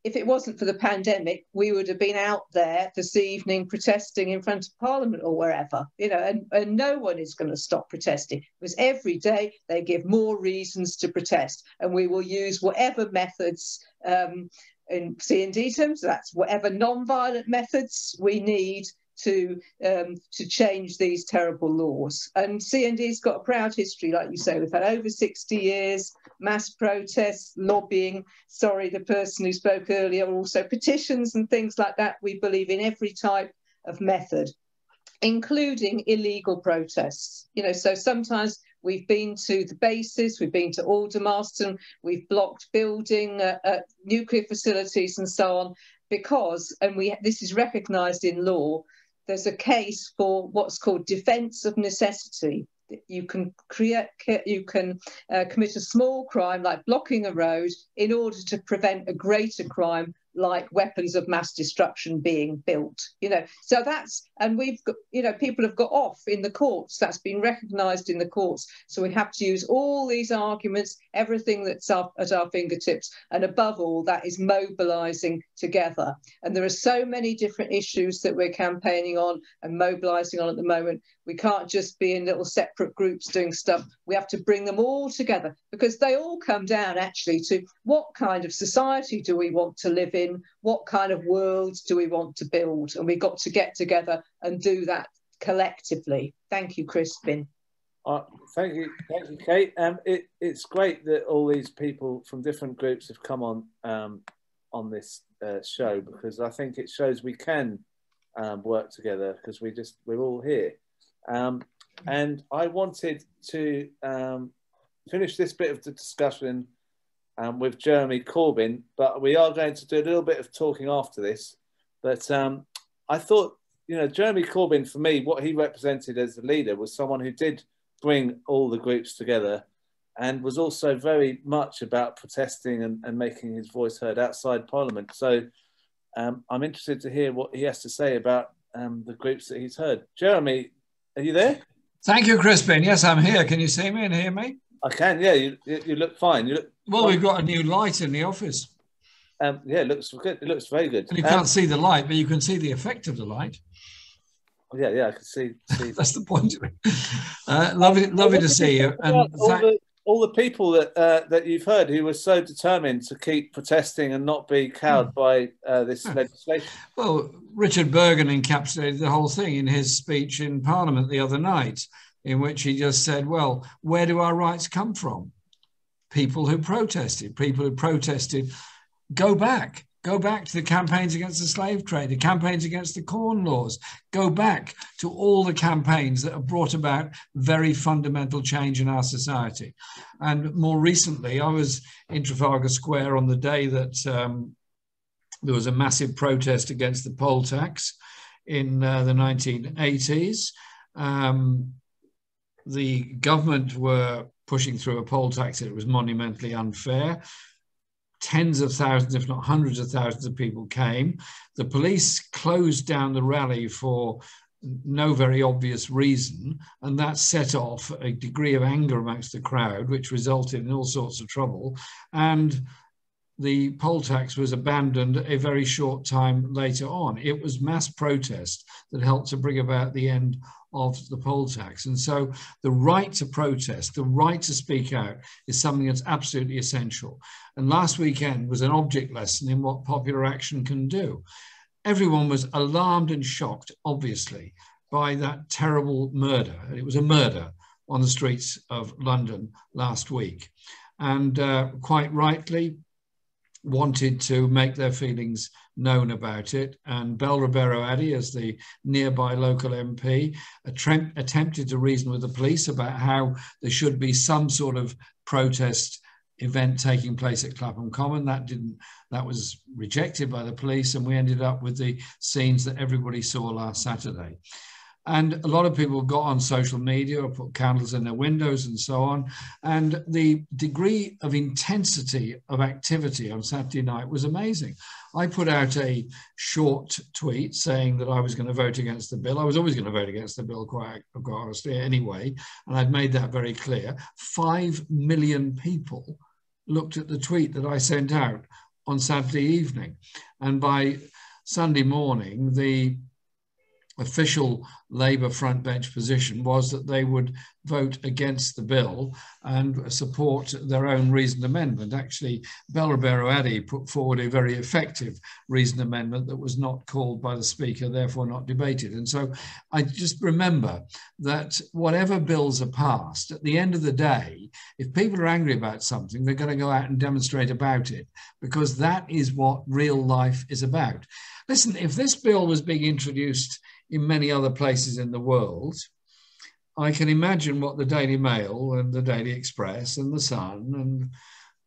If it wasn't for the pandemic, we would have been out there this evening protesting in front of Parliament or wherever, you know, and no one is going to stop protesting, because every day they give more reasons to protest, and we will use whatever methods in C&D terms, that's whatever non-violent methods we need to change these terrible laws. And C&D's got a proud history, like you say. We've had over 60 years, mass protests, lobbying. Sorry, the person who spoke earlier, also petitions and things like that. We believe in every type of method, including illegal protests. You know, so sometimes we've been to the bases, we've been to Aldermaston, we've blocked building nuclear facilities and so on, because, and this is recognised in law, there's a case for what's called defence of necessity. You can commit a small crime like blocking a road in order to prevent a greater crime like weapons of mass destruction being built, you know. So that's, and we've got, you know, people have got off in the courts. That's been recognised in the courts. So we have to use all these arguments, everything that's up at our fingertips. And above all, that is mobilising together. And there are so many different issues that we're campaigning on and mobilising on at the moment. We can't just be in little separate groups doing stuff. We have to bring them all together, because they all come down actually to what kind of society do we want to live in? What kind of world do we want to build? And we've got to get together and do that collectively. Thank you, Crispin. Thank you, Kate. It's great that all these people from different groups have come on this show, because I think it shows we can work together, because we're all here. And I wanted to finish this bit of the discussion with Jeremy Corbyn, but we are going to do a little bit of talking after this. But I thought, you know, Jeremy Corbyn, for me, what he represented as a leader was someone who did bring all the groups together, and was also very much about protesting and making his voice heard outside Parliament. So I'm interested to hear what he has to say about the groups that he's heard. Jeremy, are you there? Thank you, Crispin. Yes, I'm here. Can you see me and hear me? I can, yeah. You look fine. Well, we've got a new light in the office. Yeah, it looks good. It looks very good. And you can't see the light, but you can see the effect of the light. Yeah, I can see. That's the point of it. Lovely to see you. And all the people that you've heard who were so determined to keep protesting and not be cowed by this legislation. Well, Richard Bergen encapsulated the whole thing in his speech in Parliament the other night, in which he just said, well, where do our rights come from? People who protested, go back to the campaigns against the slave trade, the campaigns against the Corn Laws, go back to all the campaigns that have brought about very fundamental change in our society. And more recently, I was in Trafalgar Square on the day that there was a massive protest against the poll tax in the 1980s. The government were pushing through a poll tax that was monumentally unfair. tens of thousands, if not hundreds of thousands of people came. The police closed down the rally for no very obvious reason, and that set off a degree of anger amongst the crowd, which resulted in all sorts of trouble. And the poll tax was abandoned a very short time later on. It was mass protest that helped to bring about the end of the poll tax. And so the right to protest, the right to speak out, is something that's absolutely essential. And last weekend was an object lesson in what popular action can do. Everyone was alarmed and shocked, obviously, by that terrible murder. It was a murder on the streets of London last week. And quite rightly, wanted to make their feelings known about it. And Bel Ribeiro Addy, as the nearby local MP, attempted to reason with the police about how there should be some sort of protest event taking place at Clapham Common. That was rejected by the police, and we ended up with the scenes that everybody saw last Saturday. And a lot of people got on social media or put candles in their windows and so on. And the degree of intensity of activity on Saturday night was amazing. I put out a short tweet saying that I was going to vote against the bill. I was always going to vote against the bill, quite honestly, anyway. And I'd made that very clear. 5 million people looked at the tweet that I sent out on Saturday evening. And by Sunday morning, the official Labour front bench position was that they would vote against the bill and support their own reasoned amendment. Actually, Bel Ribeiro Addy put forward a very effective reasoned amendment that was not called by the Speaker, therefore not debated. And so I just remember that whatever bills are passed, at the end of the day, if people are angry about something, they're going to go out and demonstrate about it, because that is what real life is about. Listen, if this bill was being introduced in many other places in the world, I can imagine what the Daily Mail and the Daily Express and the Sun and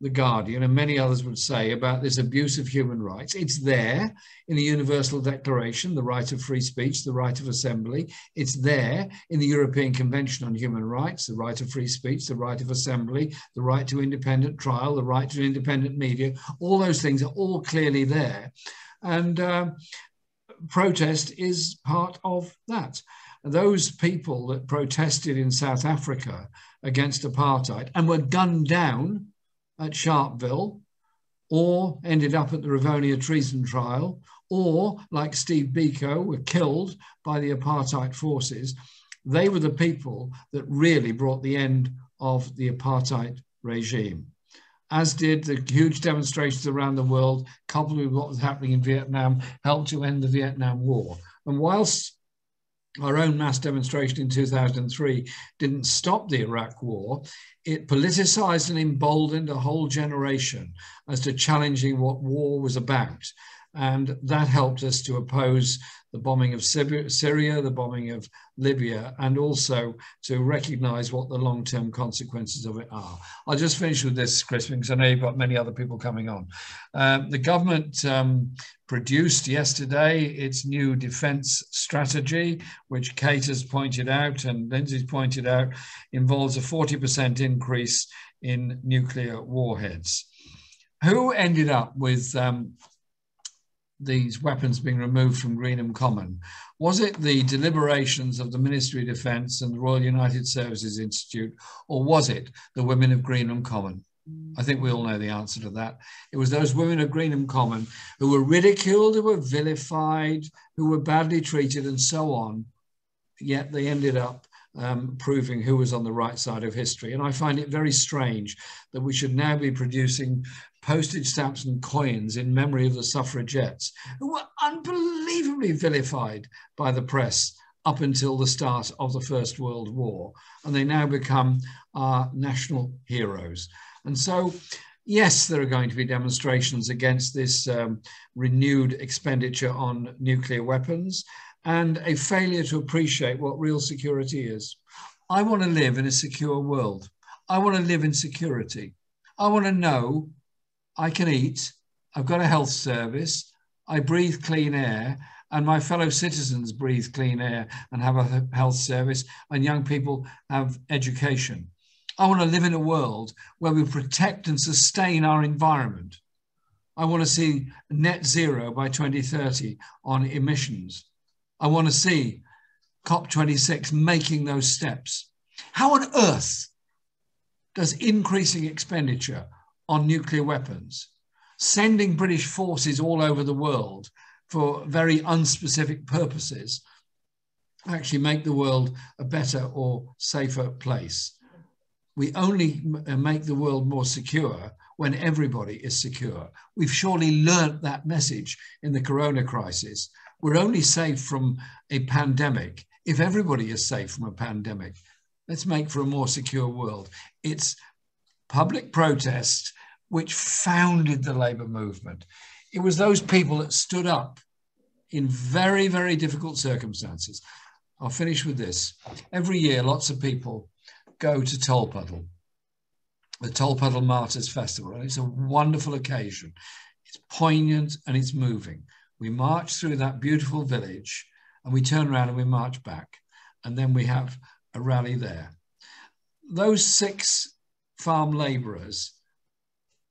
the Guardian and many others would say about this abuse of human rights. It's there in the Universal Declaration, the right of free speech, the right of assembly. It's there in the European Convention on Human Rights, the right of free speech, the right of assembly, the right to independent trial, the right to independent media. All those things are all clearly there. And protest is part of that. Those people that protested in South Africa against apartheid and were gunned down at Sharpeville, or ended up at the Rivonia treason trial, or like Steve Biko were killed by the apartheid forces, they were the people that really brought the end of the apartheid regime, as did the huge demonstrations around the world, coupled with what was happening in Vietnam, helped to end the Vietnam War. And whilst our own mass demonstration in 2003 didn't stop the Iraq War, it politicized and emboldened a whole generation as to challenging what war was about. And that helped us to oppose the bombing of Syria, the bombing of Libya, and also to recognize what the long-term consequences of it are. I'll just finish with this, Crispin, because I know you've got many other people coming on. The government produced yesterday its new defense strategy, which Kate has pointed out and Lindsey's pointed out, involves a 40% increase in nuclear warheads. Who ended up with these weapons being removed from Greenham Common? Was it the deliberations of the Ministry of Defence and the Royal United Services Institute, or was it the women of Greenham Common? I think we all know the answer to that. It was those women of Greenham Common who were ridiculed, who were vilified, who were badly treated and so on, yet they ended up proving who was on the right side of history. And I find it very strange that we should now be producing postage stamps and coins in memory of the suffragettes, who were unbelievably vilified by the press up until the start of the First World War. And they now become our national heroes. And so, yes, there are going to be demonstrations against this renewed expenditure on nuclear weapons and a failure to appreciate what real security is. I want to live in a secure world. I want to live in security. I want to know I can eat, I've got a health service, I breathe clean air, and my fellow citizens breathe clean air and have a health service, and young people have education. I want to live in a world where we protect and sustain our environment. I want to see net zero by 2030 on emissions. I want to see COP26 making those steps. How on earth does increasing expenditure on nuclear weapons, sending British forces all over the world for very unspecific purposes, actually make the world a better or safer place? We only make the world more secure when everybody is secure. We've surely learnt that message in the corona crisis. We're only safe from a pandemic if everybody is safe from a pandemic. Let's make for a more secure world. It's public protest which founded the Labour movement. It was those people that stood up in very, very difficult circumstances. I'll finish with this. Every year, lots of people go to Tolpuddle, the Tolpuddle Martyrs Festival, and it's a wonderful occasion. It's poignant and it's moving. We march through that beautiful village and we turn around and we march back, and then we have a rally there. Those 6 farm labourers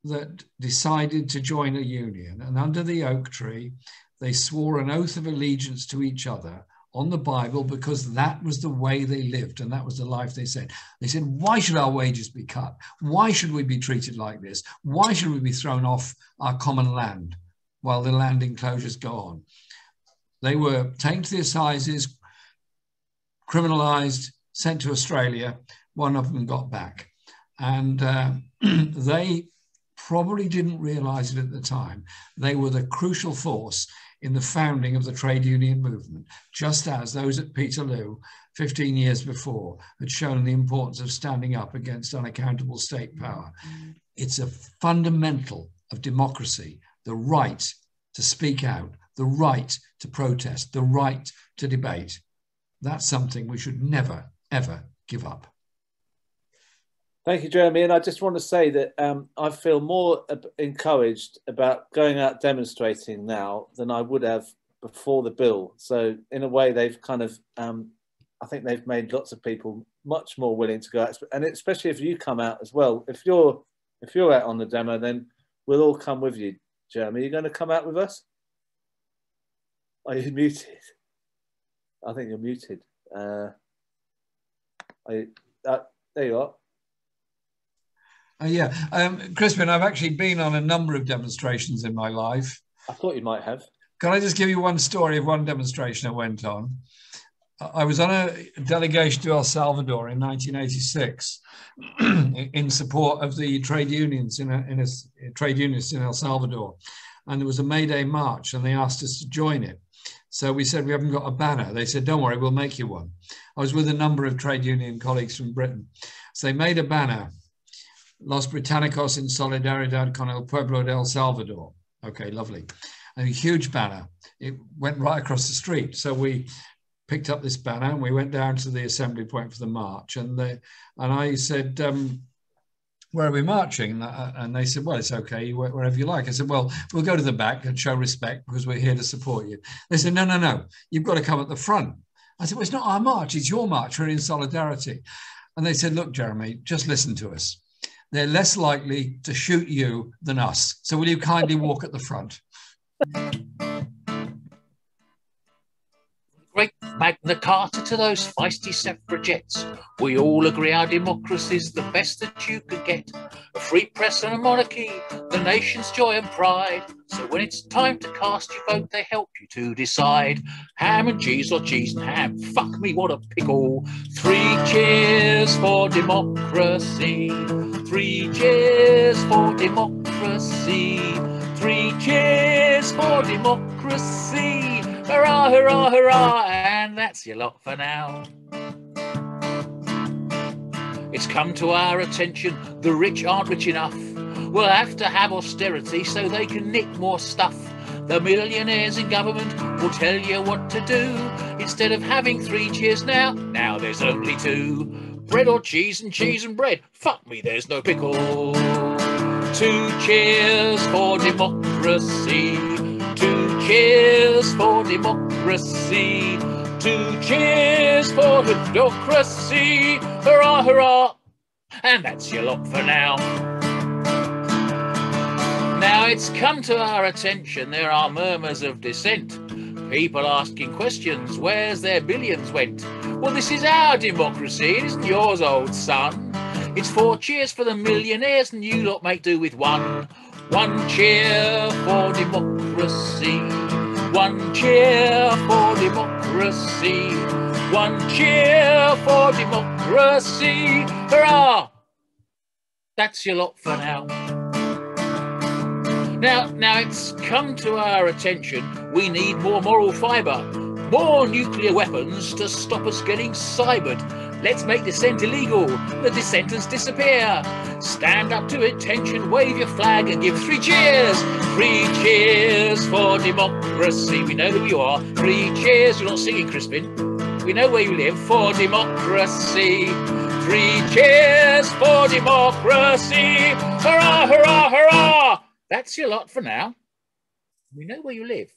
that decided to join a union, and under the oak tree, they swore an oath of allegiance to each other on the Bible, because that was the way they lived and that was the life they said. They said, why should our wages be cut? Why should we be treated like this? Why should we be thrown off our common land while the land enclosures go on? They were taken to the assizes, criminalised, sent to Australia. One of them got back. And they probably didn't realise it at the time. They were the crucial force in the founding of the trade union movement, just as those at Peterloo 15 years before had shown the importance of standing up against unaccountable state power. It's a fundamental of democracy, the right to speak out, the right to protest, the right to debate. That's something we should never, ever give up. Thank you, Jeremy. And I just want to say that I feel more encouraged about going out demonstrating now than I would have before the bill. So in a way, they've kind of, I think they've made lots of people much more willing to go out. And especially if you come out as well. If you're out on the demo, then we'll all come with you. Jeremy, are you going to come out with us? Are you muted? I think you're muted. There you are. Yeah, Crispin, I've actually been on a number of demonstrations in my life. I thought you might have. Can I just give you one story of one demonstration I went on? I was on a delegation to El Salvador in 1986 in support of the trade unions trade unionists in El Salvador. And there was a May Day march and they asked us to join it. So we said, we haven't got a banner. They said, don't worry, we'll make you one. I was with a number of trade union colleagues from Britain. So they made a banner. Los Británicos en solidaridad con el pueblo de El Salvador. Okay, lovely. And a huge banner. It went right across the street. So we picked up this banner and we went down to the assembly point for the march. And I said, where are we marching? And they said, well, it's okay, wherever you like. I said, well, we'll go to the back and show respect because we're here to support you. They said, no, no, no, you've got to come at the front. I said, well, it's not our march, it's your march, we're in solidarity. And they said, look, Jeremy, just listen to us. They're less likely to shoot you than us. So will you kindly walk at the front? Great Magna Carta to those feisty suffragettes. We all agree our democracy's the best that you could get. A free press and a monarchy, the nation's joy and pride. So when it's time to cast your vote, they help you to decide. Ham and cheese or cheese and ham, fuck me, what a pickle. 3 cheers for democracy. 3 cheers for democracy. 3 cheers for democracy. Hurrah, hurrah, hurrah, and that's your lot for now. It's come to our attention, the rich aren't rich enough. We'll have to have austerity so they can nick more stuff. The millionaires in government will tell you what to do. Instead of having 3 cheers now there's only 2. Bread or cheese and bread, fuck me, there's no pickle. 2 cheers for democracy. 2 cheers for democracy. 2 cheers for democracy. Hurrah, hurrah. And that's your lot for now. Now it's come to our attention there are murmurs of dissent. People asking questions, where's their billions went? Well, this is our democracy, it isn't yours, old son. It's 4 cheers for the millionaires and you lot make do with one. 1 cheer for democracy. 1 cheer for democracy. 1 cheer for democracy. Hurrah! That's your lot for now. Now it's come to our attention we need more moral fibre, more nuclear weapons to stop us getting cybered. Let's make dissent illegal, the dissenters disappear. Stand up to attention, wave your flag and give 3 cheers. 3 cheers for democracy. We know who you are. 3 cheers, you're not singing, Crispin. We know where you live. For democracy. 3 cheers for democracy. Hurrah, hurrah, hurrah. That's your lot for now. We know where you live.